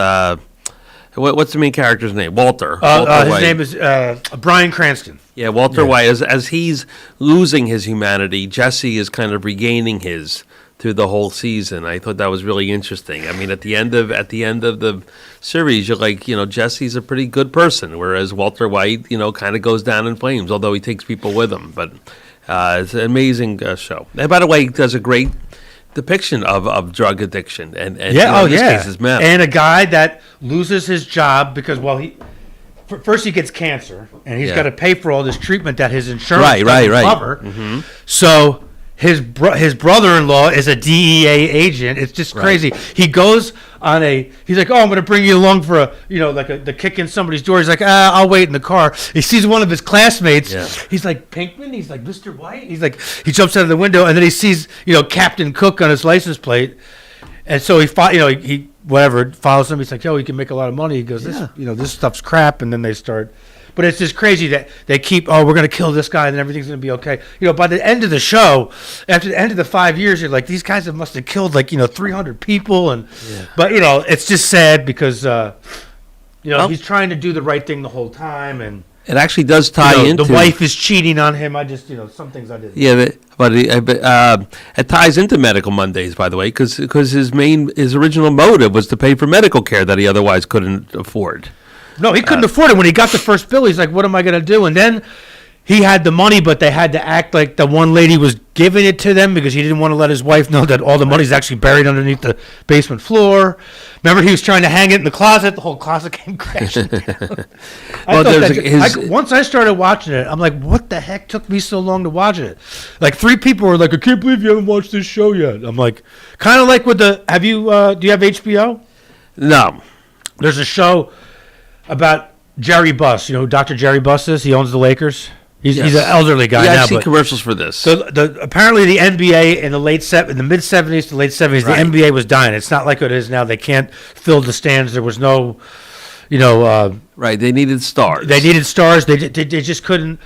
what's the main character's name? Walter. His name is Bryan Cranston. Yeah, Walter White. As he's losing his humanity, Jesse is kind of regaining his through the whole season. I thought that was really interesting. I mean, at the end of the series, you're like, Jesse's a pretty good person, whereas Walter White, kind of goes down in flames, although he takes people with him. But it's an amazing show. And by the way, it does a great depiction of drug addiction and in this case is meth. And a guy that loses his job because first he gets cancer and he's got to pay for all this treatment that his insurance doesn't cover. Mm-hmm. So his brother-in-law is a DEA agent. It's just crazy. He goes on he's like, I'm going to bring you along for the kick in somebody's door. He's like, I'll wait in the car. He sees one of his classmates. Yeah. He's like, Pinkman? He's like, Mr. White? He's like, he jumps out of the window and then he sees, Captain Cook on his license plate. And so he follows him. He's like, you can make a lot of money. He goes, this stuff's crap. And then they start. But it's just crazy that they keep, we're going to kill this guy and everything's going to be okay. By the end of the show, after the end of the 5 years, you're like, these guys must have killed 300 people. But, it's just sad because, he's trying to do the right thing the whole time. And it actually does tie into. The wife is cheating on him. I just, some things I didn't. Yeah, but it ties into Medical Mondays, by the way, because his original motive was to pay for medical care that he otherwise couldn't afford. No, he couldn't afford it. When he got the first bill, he's like, what am I going to do? And then he had the money, but they had to act like the one lady was giving it to them because he didn't want to let his wife know that all the money's actually buried underneath the basement floor. Remember, he was trying to hang it in the closet. The whole closet came crashing down. Once I started watching it, I'm like, what the heck took me so long to watch it? Like 3 people were like, I can't believe you haven't watched this show yet. I'm like, kind of like with do you have HBO? No. There's a show about Jerry Buss. You know who Dr. Jerry Buss is? He owns the Lakers. He's an elderly guy now. I've seen commercials for this. So apparently the NBA in the mid 70s to late 70s, the NBA was dying. It's not like it is now. They can't fill the stands. There was no, right. They needed stars. They just couldn't.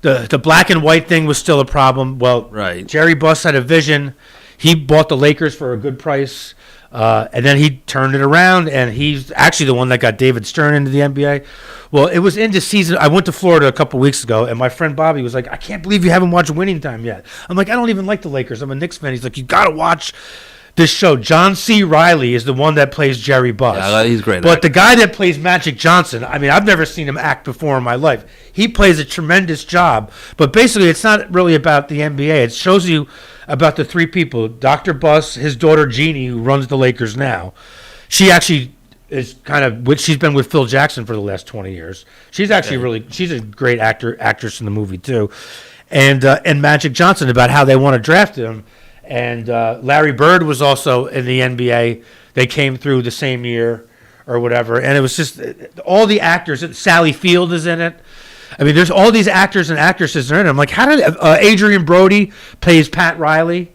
The black and white thing was still a problem. Well, Jerry Buss had a vision. He bought the Lakers for a good price. And then he turned it around, and he's actually the one that got David Stern into the NBA. Well, it was into season. I went to Florida a couple weeks ago, and my friend Bobby was like, I can't believe you haven't watched Winning Time yet. I'm like, I don't even like the Lakers. I'm a Knicks fan. He's like, you got to watch this show. John C. Reilly is the one that plays Jerry Buss. Yeah, he's great. But the guy that plays Magic Johnson, I mean, I've never seen him act before in my life. He plays a tremendous job. But basically, it's not really about the NBA. It shows you about the 3 people, Dr. Buss, his daughter Jeannie, who runs the Lakers now. She actually is she's been with Phil Jackson for the last 20 years. She's actually she's a great actress in the movie too. And Magic Johnson, about how they want to draft him. And Larry Bird was also in the NBA. They came through the same year or whatever. And it was just all the actors. Sally Field is in it. I mean, there's all these actors and actresses in it. I'm like, how did Adrian Brody plays Pat Riley?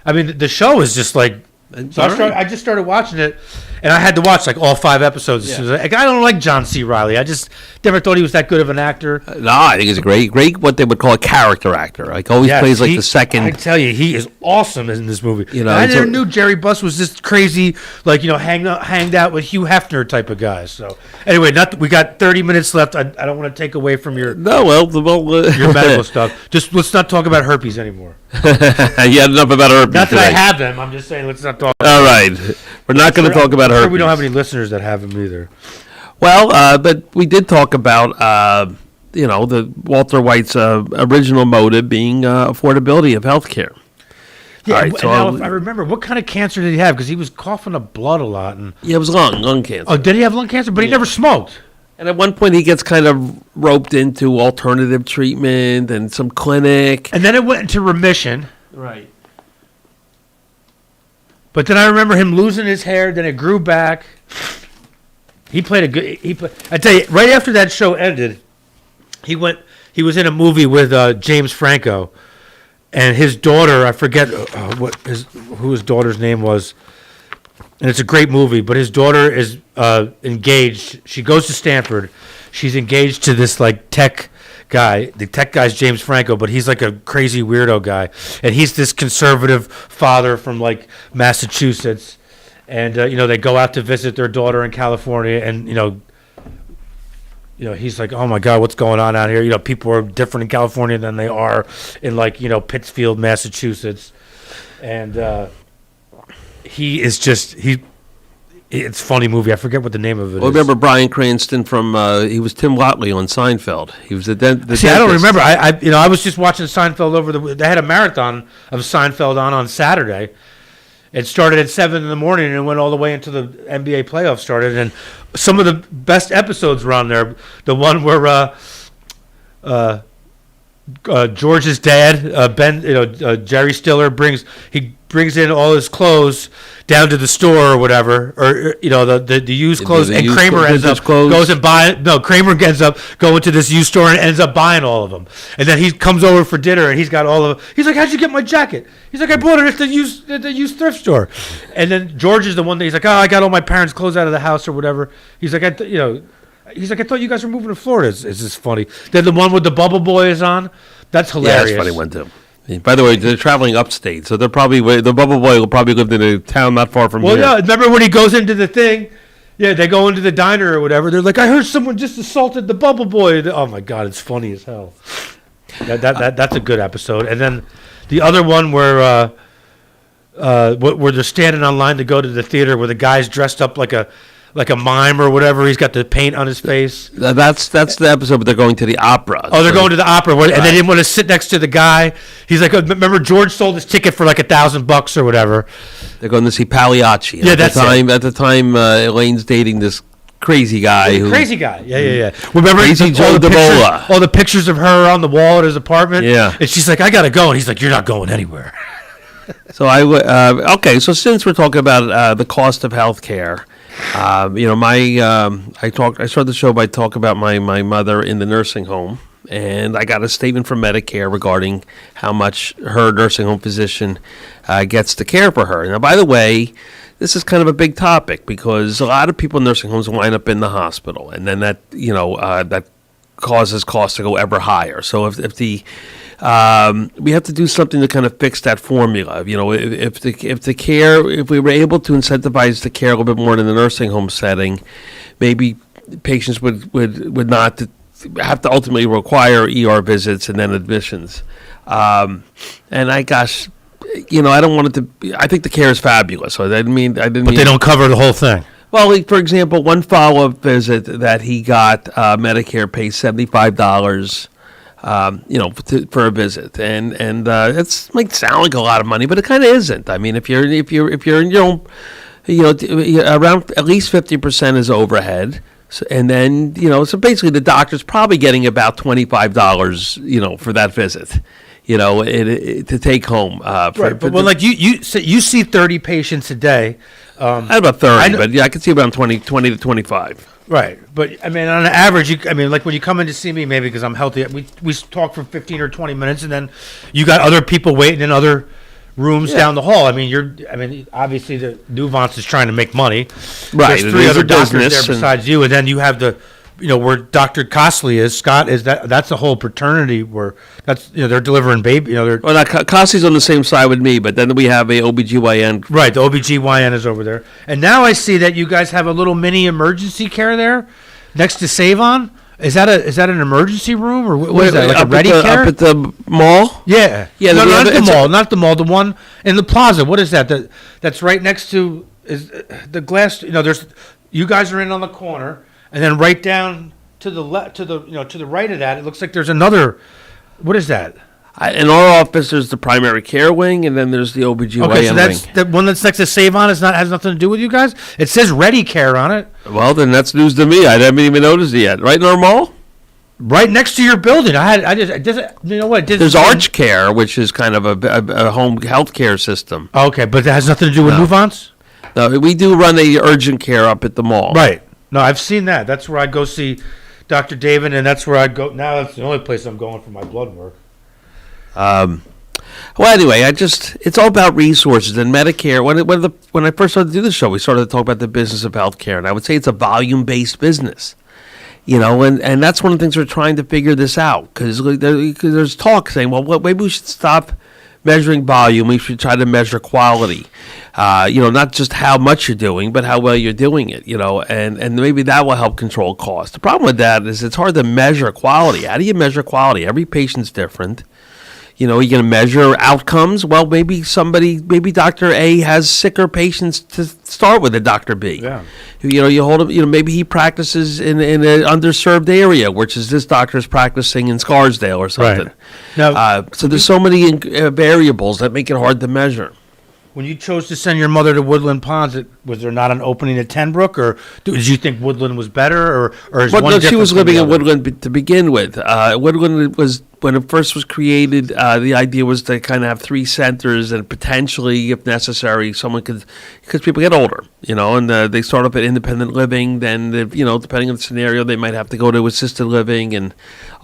I mean, the show is just like. So I just started watching it, And I had to watch like all 5 episodes. Yeah. Like, I don't like John C. Reilly. I just never thought he was that good of an actor. No, I think he's a great, what they would call a character actor. Like always plays like the second. I tell you, he is awesome in this movie. You know, and I never knew Jerry Buss was this crazy, like hanged out with Hugh Hefner type of guy. So anyway, we got 30 minutes left. I don't want to take away from your your medical stuff. Just let's not talk about herpes anymore. You had enough about herpes. Not that today. I have them. I'm just saying let's not talk. All right, we're not going to talk about herpes. We don't have any listeners that have them either. Well, but we did talk about the Walter White's original motive being affordability of healthcare. Yeah, all right, so now, if I remember, what kind of cancer did he have? Because he was coughing up blood a lot. It was lung cancer. Oh, did he have lung cancer? But he never smoked. And at one point, he gets kind of roped into alternative treatment and some clinic. And then it went into remission. Right. But then I remember him losing his hair. Then it grew back. He played a good. I tell you, right after that show ended, he was in a movie with James Franco, and his daughter. I forget who his daughter's name was. And it's a great movie, but his daughter is engaged. She goes to Stanford. She's engaged to this like tech guy. The tech guy's James Franco, but he's like a crazy weirdo guy. And he's this conservative father from like Massachusetts. And they go out to visit their daughter in California, and he's like, "Oh my God, what's going on out here? People are different in California than they are in Pittsfield, Massachusetts." And it's a funny movie. I forget what the name of it is. Remember Bryan Cranston from he was Tim Watley on Seinfeld. He was the dentist. I don't remember. I was just watching Seinfeld they had a marathon of Seinfeld on Saturday. It started at 7 in the morning and went all the way into the NBA playoffs started. And some of the best episodes were on there. The one where George's dad, Ben, Jerry Stiller brings in all his clothes down to the store or whatever, or the used clothes, and Kramer Kramer ends up going to this used store and ends up buying all of them, and then he comes over for dinner and he's got all of them. He's like, "How'd you get my jacket?" He's like, "I bought it at the used thrift store," and then George is the one that he's like, "Oh, I got all my parents' clothes out of the house or whatever." He's like, He's like, "I thought you guys were moving to Florida." It's just funny. Then the one with the Bubble Boy is on. That's hilarious. Yeah, that's funny one too. By the way, they're traveling upstate, so they're probably the Bubble Boy will probably live in a town not far from here. Well, yeah. Remember when he goes into the thing? Yeah, they go into the diner or whatever. They're like, "I heard someone just assaulted the Bubble Boy." Oh my God, it's funny as hell. That's a good episode. And then the other one where they're standing on line to go to the theater, where the guy's dressed up like a mime or whatever. He's got the paint on his face. That's the episode where they're going to the opera. Oh, they're going to the opera, and they didn't want to sit next to the guy. He's like, remember George sold his ticket for like $1,000 or whatever. They're going to see Pagliacci. Yeah, At the time, Elaine's dating this crazy guy. Yeah. Remember Crazy Joe DeBola. All the pictures of her on the wall at his apartment. Yeah, and she's like, "I gotta go," and he's like, "You're not going anywhere." So okay. So since we're talking about the cost of health care. I started the show by talking about my mother in the nursing home, and I got a statement from Medicare regarding how much her nursing home physician gets to care for her. Now, by the way, this is kind of a big topic because a lot of people in nursing homes wind up in the hospital, and then that causes costs to go ever higher. So if we have to do something to kind of fix that formula. If we were able to incentivize the care a little bit more in the nursing home setting, maybe patients would not have to ultimately require ER visits and then admissions. I don't want it to. I think the care is fabulous. So I didn't. But they don't cover the whole thing. Well, for example, one follow-up visit that he got, Medicare pays $75. For a visit, and it might sound like a lot of money, but it kind of isn't. I mean, if you're in around at least 50% is overhead, and then so basically the doctor's probably getting about $25, for that visit, to take home. But you see 30 patients a day. About 30, but yeah, I can see about 20 to 25. Right, but I mean, on an average, like when you come in to see me, maybe because I'm healthy, we talk for 15 or 20 minutes, and then you got other people waiting in other rooms down the hall. I mean, obviously the Nuvance is trying to make money. Right. There's 3 other doctors there besides you, and then you have where Dr. Costley is. Scott is that's the whole fraternity where they're delivering baby. Costley's on the same side with me, but then we have a OBGYN. Right. The OBGYN is over there, and now I see that you guys have a little mini emergency care there next to Save-On. Is that an emergency room or what is that? Like a ready care up at the mall? Yeah. Yeah. No, not the mall. The one in the plaza. What is that? That's right next to is the glass. There's you guys are in on the corner, and then right down to the left, to the right of that, it looks like there's another. What is that? In our office, there's the primary care wing, and then there's the OBGYN okay, so that's wing. the one that's next to Save-On has nothing to do with you guys? It says Ready Care on it. Well, then that's news to me. I haven't even noticed it yet. Right in our mall? Right next to your building. You know what? There's Arch Care, which is kind of a home health care system. Okay, but that has nothing to do with Nuvance? No, we do run a urgent care up at the mall. Right. No, I've seen that. That's where I go see Dr. David, and that's where I go. Now that's the only place I'm going for my blood work. Well, anyway, it's all about resources and Medicare. When I first started to do the show, we started to talk about the business of healthcare, and I would say it's a volume-based business. And that's one of the things we're trying to figure this out, because there's talk saying, well, maybe we should stop measuring volume. We should try to measure quality. Not just how much you're doing, but how well you're doing it. And maybe that will help control cost. The problem with that is it's hard to measure quality. How do you measure quality? Every patient's different. You're going to measure outcomes. Well, maybe Dr. A has sicker patients to start with than Dr. B. Yeah. You hold him. Maybe he practices in an underserved area, which is this doctor is practicing in Scarsdale or something. Right. Now, so there's so many variables that make it hard to measure. When you chose to send your mother to Woodland Ponds, was there not an opening at Tenbrook, or did you think Woodland was better, or is one different? She was living in Woodland to begin with. Woodland was, when it first was created, the idea was to kind of have 3 centers, and potentially, if necessary, someone could, because people get older, and they start up at independent living. Then, depending on the scenario, they might have to go to assisted living, and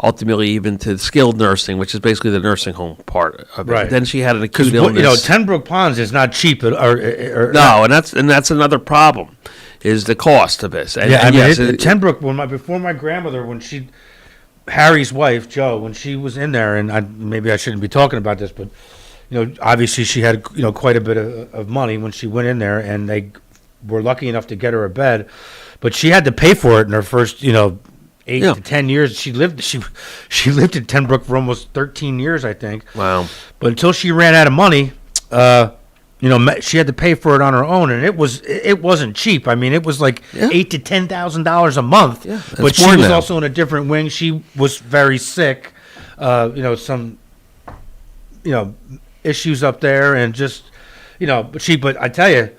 ultimately even to skilled nursing, which is basically the nursing home part of it. Right. Then she had an acute illness. Tenbrook Ponds is not cheap, no, and that's another problem, is the cost of this. And, Tenbrook. Before my grandmother, Harry's wife Jo, when she was in there, and maybe I shouldn't be talking about this, but obviously she had quite a bit of money when she went in there, and they were lucky enough to get her a bed, but she had to pay for it in her first 8 to 10 years. She lived in Tenbrook for almost 13 years, I think. Wow! But until she ran out of money, she had to pay for it on her own, and it wasn't cheap. I mean, it was like $8,000 to $10,000 a month. Yeah, but she was also in a different wing. She was very sick. Some issues up there, and just But I tell you,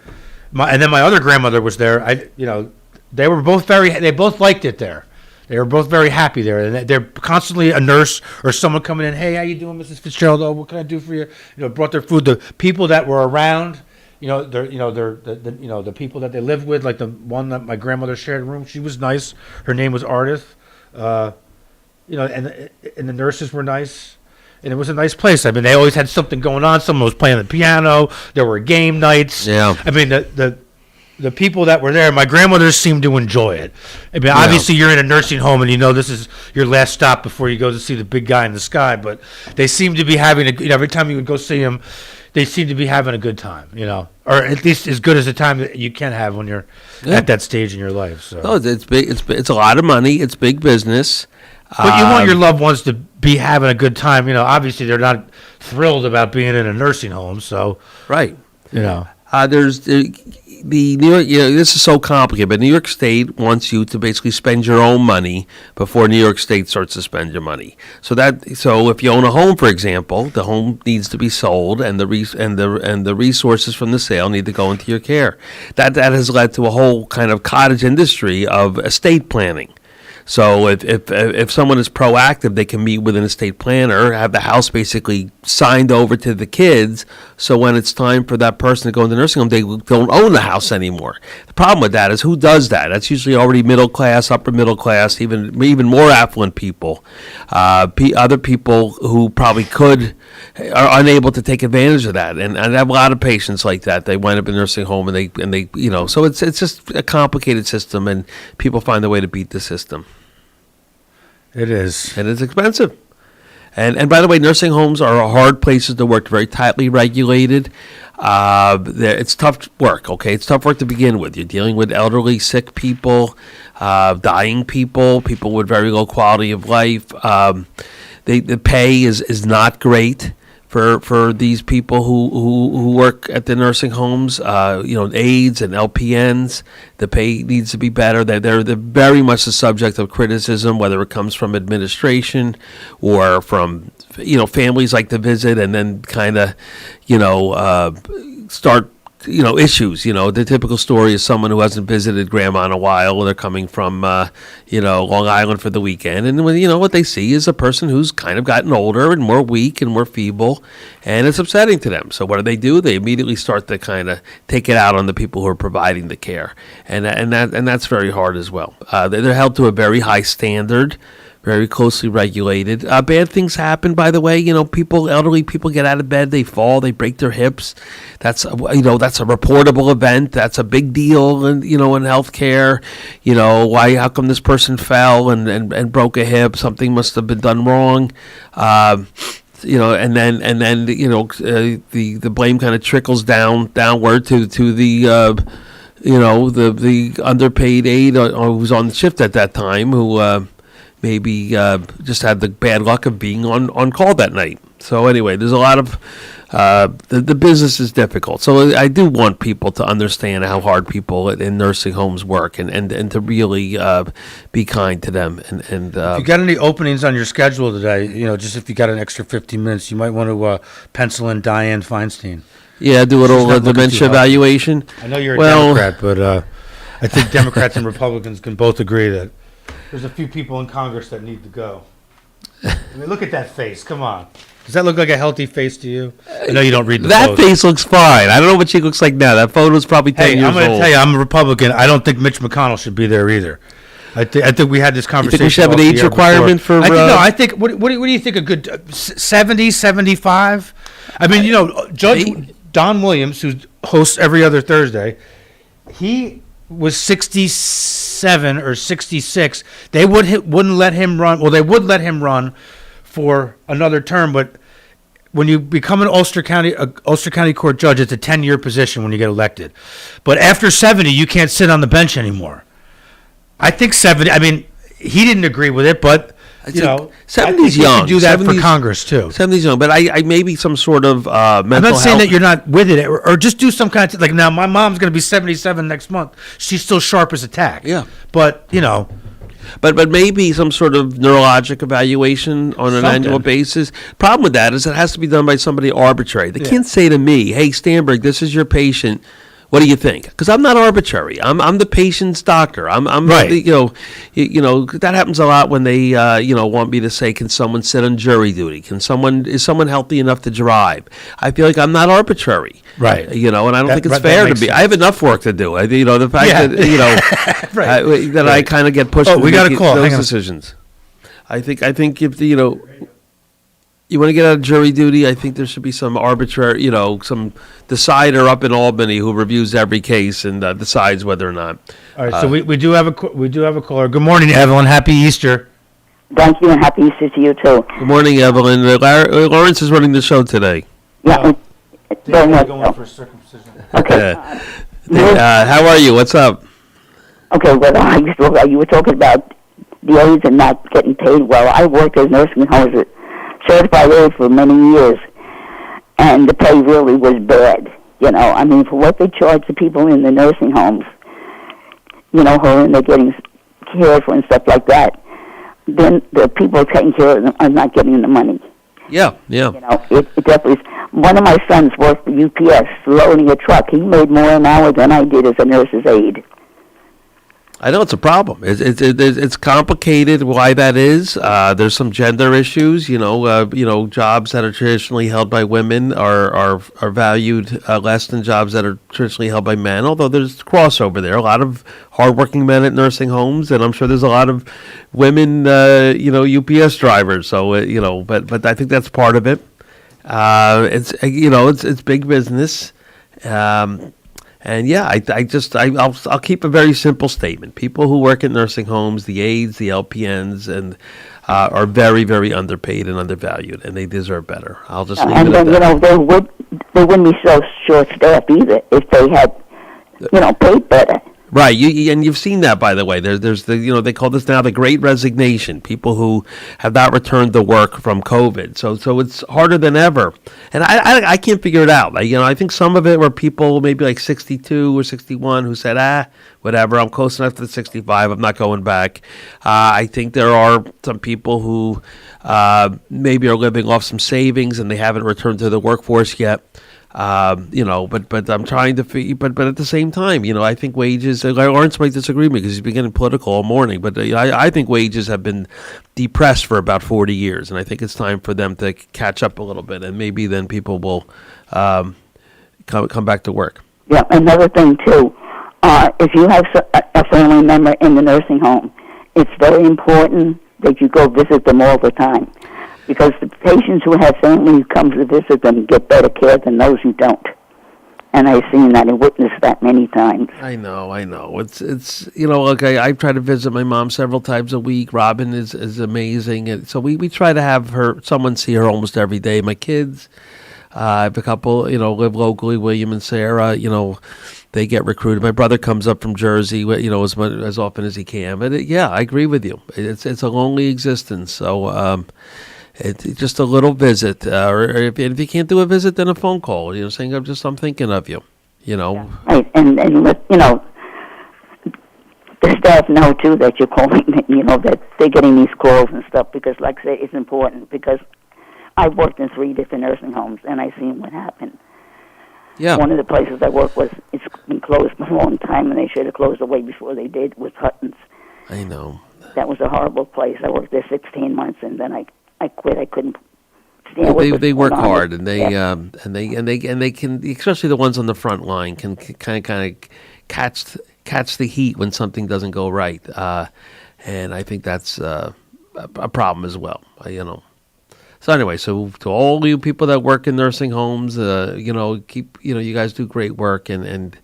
and then my other grandmother was there. They both liked it there. They were both very happy there, and they're constantly a nurse or someone coming in. Hey, how you doing, Mrs. Fitzgerald? Oh, what can I do for you? Brought their food. The people that were around, the people that they lived with, like the one that my grandmother shared a room. She was nice. Her name was Ardith. And the nurses were nice, and it was a nice place. I mean, they always had something going on. Someone was playing the piano. There were game nights. Yeah. I mean, the people that were there, my grandmothers seemed to enjoy it. I mean, obviously you're in a nursing home and this is your last stop before you go to see the big guy in the sky, but they seem to be having every time you would go see them, they seem to be having a good time, or at least as good as the time that you can have when you're at that stage in your life. So. No, it's big. It's a lot of money. It's big business. But you want your loved ones to be having a good time. Obviously they're not thrilled about being in a nursing home. So right. There's the New York, this is so complicated, but New York State wants you to basically spend your own money before New York State starts to spend your money. So if you own a home, for example, the home needs to be sold, and the resources from the sale need to go into your care. That has led to a whole kind of cottage industry of estate planning. So if someone is proactive, they can meet with an estate planner, have the house basically signed over to the kids. So when it's time for that person to go into the nursing home, they don't own the house anymore. The problem with that is who does that? That's usually already middle class, upper middle class, even more affluent people. Other people who probably are unable to take advantage of that, and I have a lot of patients like that. They wind up in a nursing home, and they so it's just a complicated system, and people find a way to beat the system. It is, and it's expensive. And by the way, nursing homes are hard places to work, very tightly regulated. It's tough work, okay? It's tough work to begin with. You're dealing with elderly, sick people, dying people with very low quality of life. The pay is not great for these people who work at the nursing homes. Aides and LPNs, the pay needs to be better. They're very much the subject of criticism, whether it comes from administration or from families like to visit and then kind of start issues. The typical story is someone who hasn't visited grandma in a while, or they're coming from, Long Island for the weekend. And what they see is a person who's kind of gotten older and more weak and more feeble, and it's upsetting to them. So what do? They immediately start to kind of take it out on the people who are providing the care. And that's very hard as well. They're held to a very high standard, very closely regulated. Bad things happen, by the way. Elderly people get out of bed, they fall, they break their hips. That's a reportable event. That's a big deal in healthcare. How come this person fell and broke a hip? Something must have been done wrong. And then the blame kind of trickles downward to the the underpaid aide who's on shift at that time, who maybe just had the bad luck of being on call that night. So anyway, there's a lot of the business is difficult. So I do want people to understand how hard people in nursing homes work, and to really be kind to them. And if you got any openings on your schedule today, just if you got an extra 15 minutes, you might want to pencil in Diane Feinstein. Yeah, do a little dementia evaluation. I know you're a Democrat, but I think Democrats and Republicans can both agree that there's a few people in Congress that need to go. I mean, look at that face. Come on. Does that look like a healthy face to you? I know you don't read the That face looks fine. I don't know what she looks like now. That photo's probably 10 years old. I'm going to tell you, I'm a Republican. I don't think Mitch McConnell should be there either. I think we had this conversation. You think we should have an age requirement for... I think, what do you think, a good 70, 75? I mean, Judge Don Williams, who hosts every other Thursday, he was 67 or 66. They wouldn't let him run. Well, they would let him run for another term, but when you become an Ulster County Court judge, it's a 10-year position when you get elected. But after 70, you can't sit on the bench anymore. I think 70. I mean, he didn't agree with it, but 70's young. You do that for Congress too. 70's young, but I maybe some sort of mental. I'm not saying health. that you're not with it, or just do some kind of like now. My mom's going to be 77 next month. She's still sharp as a tack. Yeah, but But maybe some sort of neurologic evaluation on an annual basis. Problem with that is it has to be done by somebody arbitrary. They can't say to me, "Hey, Stanberg, this is your patient. What do you think?" Because I'm not arbitrary. I'm the patient's doctor. I'm right. That happens a lot when they want me to say, "Can someone sit on jury duty? Is someone healthy enough to drive?" I feel like I'm not arbitrary. Right. And I don't think it's fair to be. I have enough work to do. The fact that right. that I kind of get pushed. Oh, we got a call. Those decisions. I think if you want to get out of jury duty, I think there should be some arbitrary, some decider up in Albany who reviews every case and decides whether or not. All right, so we do have a caller. Good morning, Evelyn. Happy Easter. Thank you, and happy Easter to you too. Good morning, Evelyn. Lawrence is running the show today. Yeah, going for circumcision. Okay. How are you? What's up? Okay, well, you were talking about the aides and not getting paid well. I worked as a nursing home as a certified aide for many years, and the pay really was bad. I mean, for what they charge the people in the nursing homes, who are in there getting cared for and stuff like that, then the people taking care of them are not getting the money. Yeah. It definitely is. One of my sons worked for UPS loading a truck. He made more an hour than I did as a nurse's aide. I know it's a problem. It's complicated why that is. There's some gender issues. Jobs that are traditionally held by women are valued less than jobs that are traditionally held by men. Although there's crossover there. A lot of hardworking men at nursing homes, and I'm sure there's a lot of women, UPS drivers. So but I think that's part of it. It's big business. And yeah, I'll keep a very simple statement. People who work in nursing homes, the aides, the LPNs, and are very, very underpaid and undervalued, and they deserve better. I'll just leave it at that. They wouldn't be so short-staffed either if they had, paid better. Right, and you've seen that, by the way. There's they call this now the Great Resignation. People who have not returned to work from COVID. So it's harder than ever, and I can't figure it out. I think some of it were people maybe like 62 or 61 who said, whatever, I'm close enough to 65, I'm not going back. I think there are some people who maybe are living off some savings and they haven't returned to the workforce yet. But I'm trying to figure, but at the same time, I think wages, Lawrence might disagree with me because he's been getting political all morning, but I think wages have been depressed for about 40 years, and I think it's time for them to catch up a little bit, and maybe then people will come back to work. Yeah, another thing, too, if you have a family member in the nursing home, it's very important that you go visit them all the time. Because the patients who have family who come to visit them get better care than those who don't. And I've seen that and witnessed that many times. I know. It's look, I try to visit my mom several times a week. Robin is amazing. And so we try to have someone see her almost every day. My kids, I have a couple, live locally, William and Sarah, they get recruited. My brother comes up from Jersey, as often as he can. But I agree with you. It's a lonely existence. So, it's just a little visit, or if you can't do a visit, then a phone call. Saying I'm thinking of you. Yeah. Right, and let the staff know too that you're calling. That they're getting these calls and stuff because, like I say, it's important. Because I've worked in 3 different nursing homes and I've seen what happened. Yeah. One of the places I worked it's been closed for a long time, and they should have closed away before they did. Was Hutton's. I know. That was a horrible place. I worked there 16 months, and then I quit. I couldn't stand. They work hard, and they can, especially the ones on the front line, can kind of catch the heat when something doesn't go right, and I think that's a problem as well. So anyway, so to all you people that work in nursing homes, you guys do great work, and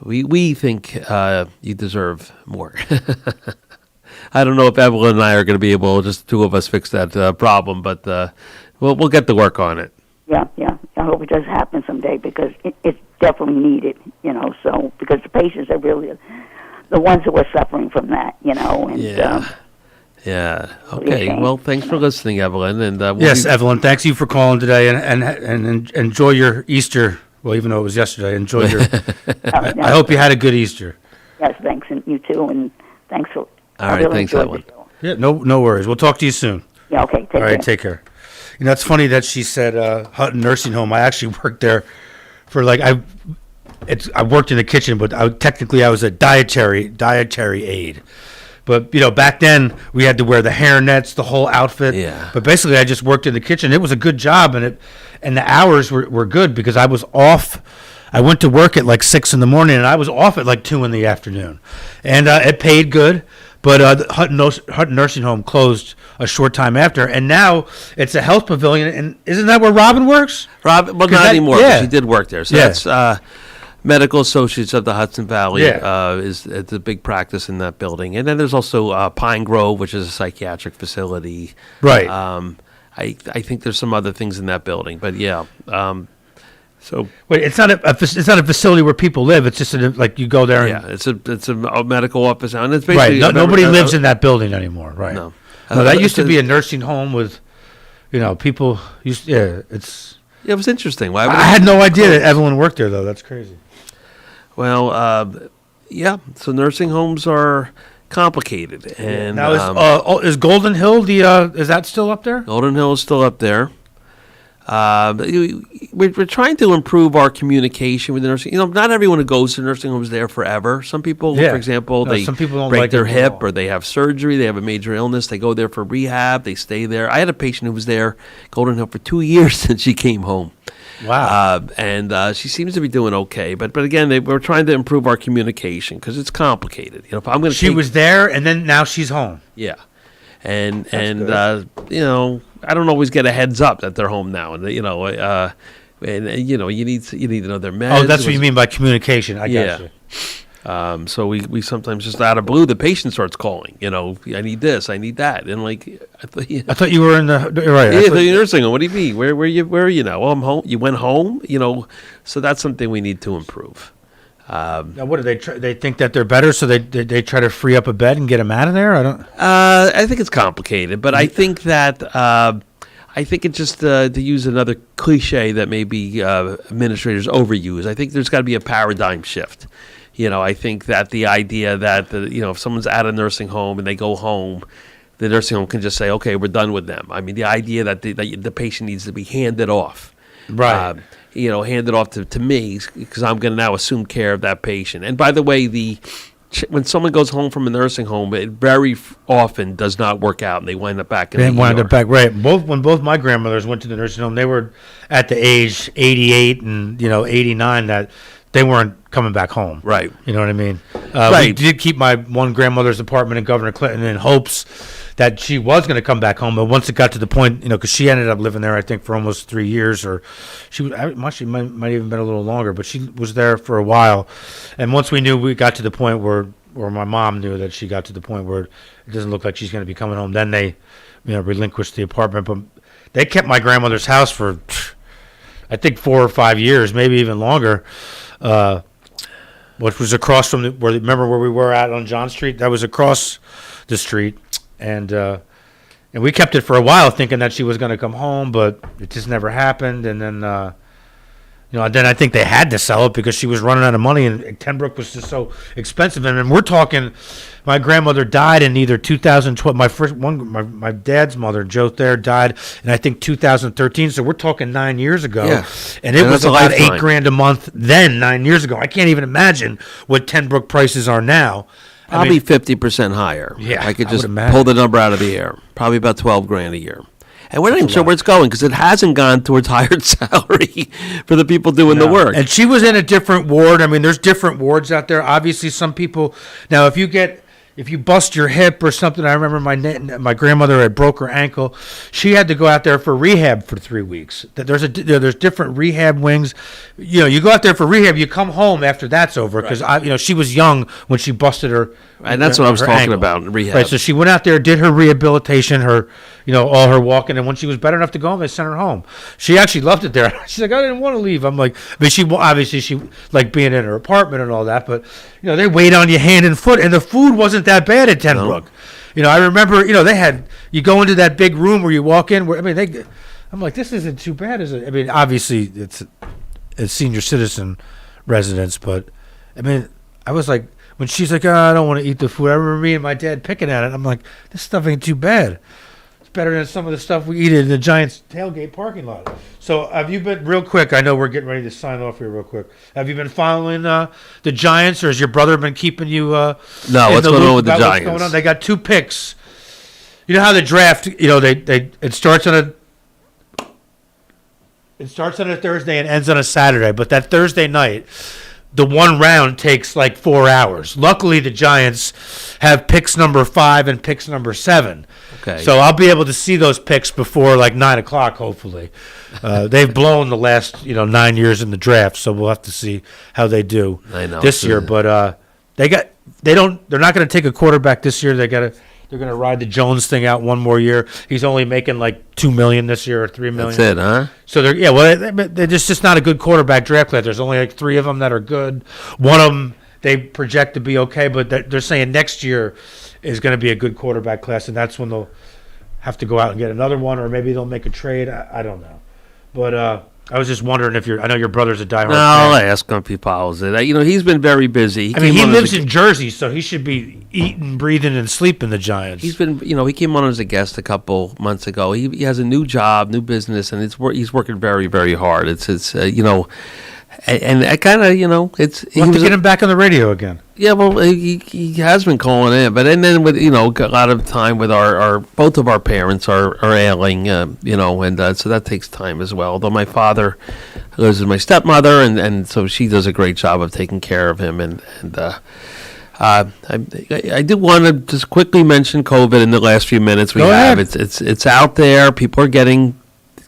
we think you deserve more. I don't know if Evelyn and I are going to be able, just the 2 of us, fix that problem, but we'll get to work on it. Yeah. I hope it does happen someday because it's definitely needed, so because the patients are really the ones who are suffering from that, and yeah. Okay. Well, thanks for listening, Evelyn. And Evelyn, thanks you for calling today, and enjoy your Easter. Well, even though it was yesterday, enjoy your. I hope you had a good Easter. Yes, thanks, and you too, and thanks for. All right, really thanks, Evelyn. Yeah, no worries. We'll talk to you soon. Yeah, okay. All right, take care. It's funny that she said Hutton Nursing Home. I actually worked there for I worked in the kitchen, but I was a dietary aide. But back then we had to wear the hairnets, the whole outfit. Yeah. But basically, I just worked in the kitchen. It was a good job, and the hours were good because I was off. I went to work at 6 a.m, and I was off at 2 p.m, and it paid good. But Hutton Nursing Home closed a short time after, and now it's a health pavilion. And isn't that where Robin works? Well, not anymore. Yeah. She did work there. So that's Medical Associates of the Hudson Valley. It's a big practice in that building. And then there's also Pine Grove, which is a psychiatric facility. Right. I think there's some other things in that building, but yeah. So wait, it's not a facility where people live. It's just you go there. It's a medical office, and it's basically right. Nobody lives in that building anymore. Right. No, that used to be a nursing home with, people used. It was interesting. I had no idea that Evelyn worked there, though. That's crazy. Well, So nursing homes are complicated, and now is Golden Hill is that still up there? Golden Hill is still up there. We're trying to improve our communication with the nursing. Not everyone who goes to nursing homes is there forever. Some people, for example, some people don't break like their it at hip all. or they have surgery, they have a major illness, they go there for rehab, they stay there. I had a patient who was there, Golden Hill, for 2 years since she came home. Wow. And she seems to be doing okay. But again, we're trying to improve our communication because it's complicated. If I'm going to She was there, and then now she's home. Yeah. And I don't always get a heads up that they're home now, and you need to know their meds. Oh, that's what you mean by communication. I got you. So we sometimes just out of blue, the patient starts calling. I need this, I need that, and I thought you were in the right. Yeah, the nursing home. What do you mean? Where are you now? Oh, I'm home. You went home. So that's something we need to improve. Now, what do they try? They think that they're better, so they try to free up a bed and get them out of there. I think it's complicated, but I think that I think it's just to use another cliche that maybe administrators overuse. I think there's got to be a paradigm shift. I think that the idea that if someone's at a nursing home and they go home, the nursing home can just say, "Okay, we're done with them." I mean, the idea that the patient needs to be handed off, right? Handed off to me because I'm going to now assume care of that patient. And by the way, when someone goes home from a nursing home, it very often does not work out, and they wind up back in the ER. Right. When both my grandmothers went to the nursing home, they were at the age 88 and 89 that they weren't coming back home. Right. You know what I mean? Right. We did keep my one grandmother's apartment in Governor Clinton in hopes that she was going to come back home, but once it got to the point, because she ended up living there, I think, for almost 3 years, or she might even been a little longer, but she was there for a while. And once we knew we got to the point where my mom knew that she got to the point where it doesn't look like she's going to be coming home, then they, relinquished the apartment. But they kept my grandmother's house for, I think, 4 or 5 years, maybe even longer. Which was across from remember where we were at on John Street? That was across the street, and we kept it for a while, thinking that she was going to come home, but it just never happened. And then, then I think they had to sell it because she was running out of money, and Tenbrook was just so expensive. And we're talking, my grandmother died in either 2012. My dad's mother, Joe Thayer, died in I think 2013. So we're talking 9 years ago, yeah. And it was about $8,000 a month then. 9 years ago, I can't even imagine what Tenbrook prices are now. Probably 50% higher. Yeah, I could just pull the number out of the air. Probably about $12,000 a year. And we're not even sure where it's going because it hasn't gone towards higher salary for the people doing the work. And she was in a different ward. I mean, there's different wards out there. Obviously, some people now, if you bust your hip or something, I remember my grandmother had broke her ankle. She had to go out there for rehab for 3 weeks. There's different rehab wings. You go out there for rehab. You come home after that's over because she was young when she busted her. And that's what I was talking ankle. about, rehab. Right, so she went out there, did her rehabilitation, all her walking, and when she was better enough to go home, they sent her home. She actually loved it there. She's like, I didn't want to leave. I'm like, she liked being in her apartment and all that, but they wait on you hand and foot, and the food wasn't that bad at Tenbrook. No. I remember, they had you go into that big room where you walk in. I'm like, this isn't too bad, is it? I mean, obviously it's a senior citizen residence, but I was like. When she's like, I don't want to eat the food. I remember me and my dad picking at it. I'm like, this stuff ain't too bad. It's better than some of the stuff we eat in the Giants tailgate parking lot. So have you been, real quick, I know we're getting ready to sign off here real quick. Have you been following the Giants, or has your brother been keeping you No, what's going on with the Giants? What's going on? They got 2 picks. You know how the draft, it starts on a Thursday and ends on a Saturday, but that Thursday night, the one round takes like 4 hours. Luckily, the Giants have picks number 5 and picks number 7. Okay. So I'll be able to see those picks before like 9 o'clock, hopefully. They've blown the last 9 years in the draft, so we'll have to see how they do this year. But they're not going to take a quarterback this year. They're going to ride the Jones thing out one more year. He's only making like $2 million this year or $3 million. That's it, huh? So they're just not a good quarterback draft class. There's only like 3 of them that are good. One of them they project to be okay, but they're saying next year is going to be a good quarterback class, and that's when they'll have to go out and get another one, or maybe they'll make a trade. I don't know, but I was just wondering if I know your brother's a diehard No, fan. I'll ask him if he follows it. He's been very busy. He lives in Jersey, so he should be eating, breathing, and sleeping the Giants. He's been, he came on as a guest a couple months ago. He has a new job, new business, and he's working very, very hard. It's and I kind of, it's. We'll have to get him back on the radio again. Yeah, well, he has been calling in, but and then with a lot of time with our both of our parents are ailing, and so that takes time as well. Although my father lives with my stepmother, and so she does a great job of taking care of him, I do want to just quickly mention COVID in the last few minutes we have. It's out there. People are getting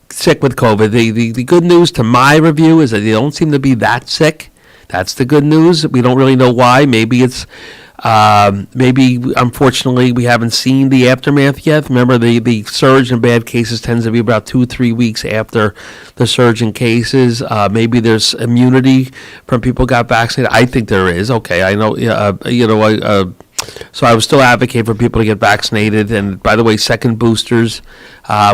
sick with COVID. The good news to my review is that they don't seem to be that sick. That's the good news. We don't really know why. Maybe it's unfortunately we haven't seen the aftermath yet. Remember, the surge in bad cases tends to be about 2-3 weeks after the surge in cases. Maybe there's immunity from people who got vaccinated. I think there is. Okay, I know. So I would still advocate for people to get vaccinated. And by the way, second boosters,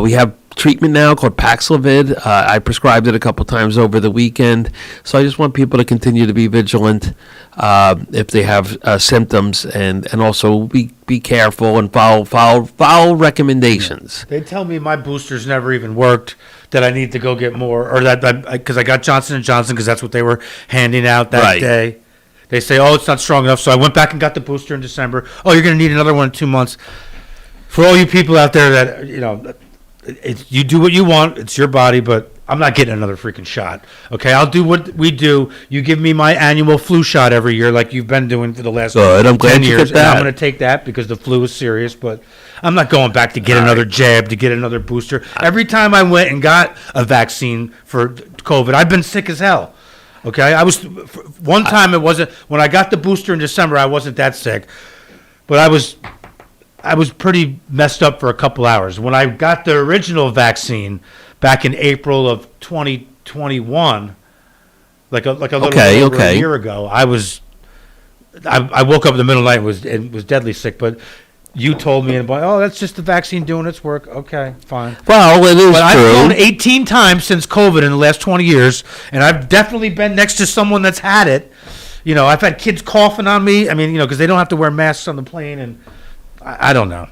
we have treatment now called Paxlovid. I prescribed it a couple times over the weekend. So I just want people to continue to be vigilant if they have symptoms, and also be careful and follow recommendations. They tell me my boosters never even worked, that I need to go get more, or that because I got Johnson & Johnson because that's what they were handing out that day. They say, it's not strong enough, so I went back and got the booster in December. Oh, you're going to need another one in 2 months. For all you people out there that, you do what you want. It's your body, but I'm not getting another freaking shot. Okay, I'll do what we do. You give me my annual flu shot every year like you've been doing for the last 10 years. And I'm going to take that because the flu is serious, but I'm not going back to get another jab, to get another booster. Every time I went and got a vaccine for COVID, I've been sick as hell. Okay, I was one time. It wasn't when I got the booster in December. I wasn't that sick, but I was pretty messed up for a couple hours. When I got the original vaccine back in April of 2021, like a little over a year ago, I woke up in the middle of the night and was deadly sick, but. You told me, that's just the vaccine doing its work. Okay, fine. Well, it is but true. I've flown 18 times since COVID in the last 20 years, and I've definitely been next to someone that's had it. I've had kids coughing on me. I mean, because they don't have to wear masks on the plane, and I don't know.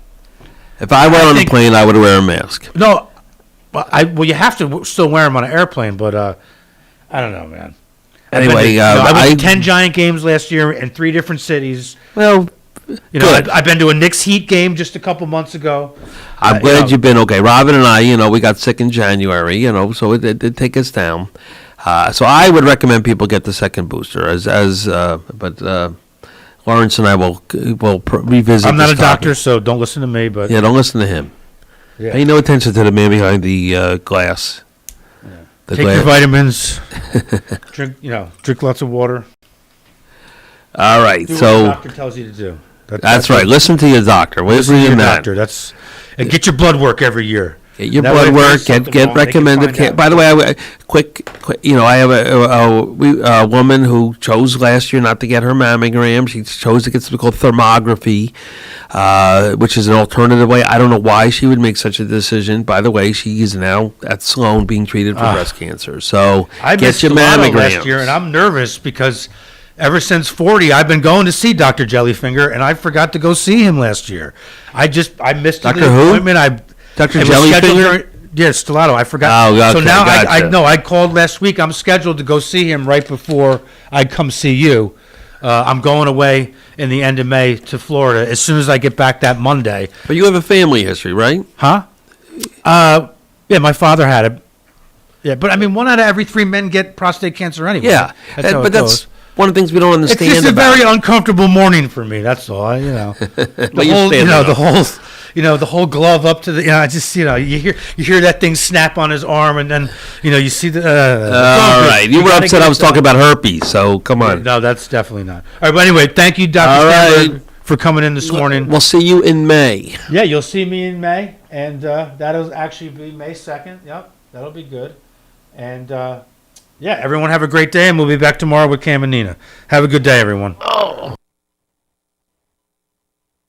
If I were on the plane, I would wear a mask. No, you have to still wear them on an airplane, but I don't know, man. Anyway, I went to 10 Giant games last year in 3 different cities. Well. I've been to a Knicks Heat game just a couple months ago. I'm glad you've been okay. Robin and I, we got sick in January, so it did take us down. So I would recommend people get the second booster. But Lawrence and I will revisit. I'm not a doctor, so don't listen to me. But don't listen to him. Yeah. Pay no attention to the man behind the glass. Yeah. Take your vitamins. Drink lots of water. All right, do so what the doctor tells you to do. That's right. Listen to your doctor. Listen to your doctor. And get your blood work every year. Get your blood work. Get recommended. By the way, I have a woman who chose last year not to get her mammogram. She chose to get something called thermography, which is an alternative way. I don't know why she would make such a decision. By the way, she is now at Sloan being treated for breast cancer. So get your mammogram last year, and I'm nervous because. Ever since 40, I've been going to see Dr. Jellyfinger, and I forgot to go see him last year. I missed the appointment. Dr. Jellyfinger? Yeah, Stellato. I forgot. Oh, okay, so now gotcha. I called last week. I'm scheduled to go see him right before I come see you. I'm going away in the end of May to Florida as soon as I get back that Monday. But you have a family history, right? Huh? Yeah, my father had it. Yeah, but I mean, 1 out of every 3 men get prostate cancer anyway. Yeah, that's one of the things we don't understand. It's just a very uncomfortable morning for me. That's all. The whole glove up to the. I just you hear that thing snap on his arm, and then you see the. All right, you were upset. I was talking about herpes, so come on. No, that's definitely not. All right, but anyway, thank you, Dr. Stanford, for coming in this morning. We'll see you in May. Yeah, you'll see me in May, and that'll actually be May 2nd. Yep, that'll be good, and. Yeah, everyone have a great day, and we'll be back tomorrow with Cam and Nina. Have a good day, everyone. Oh.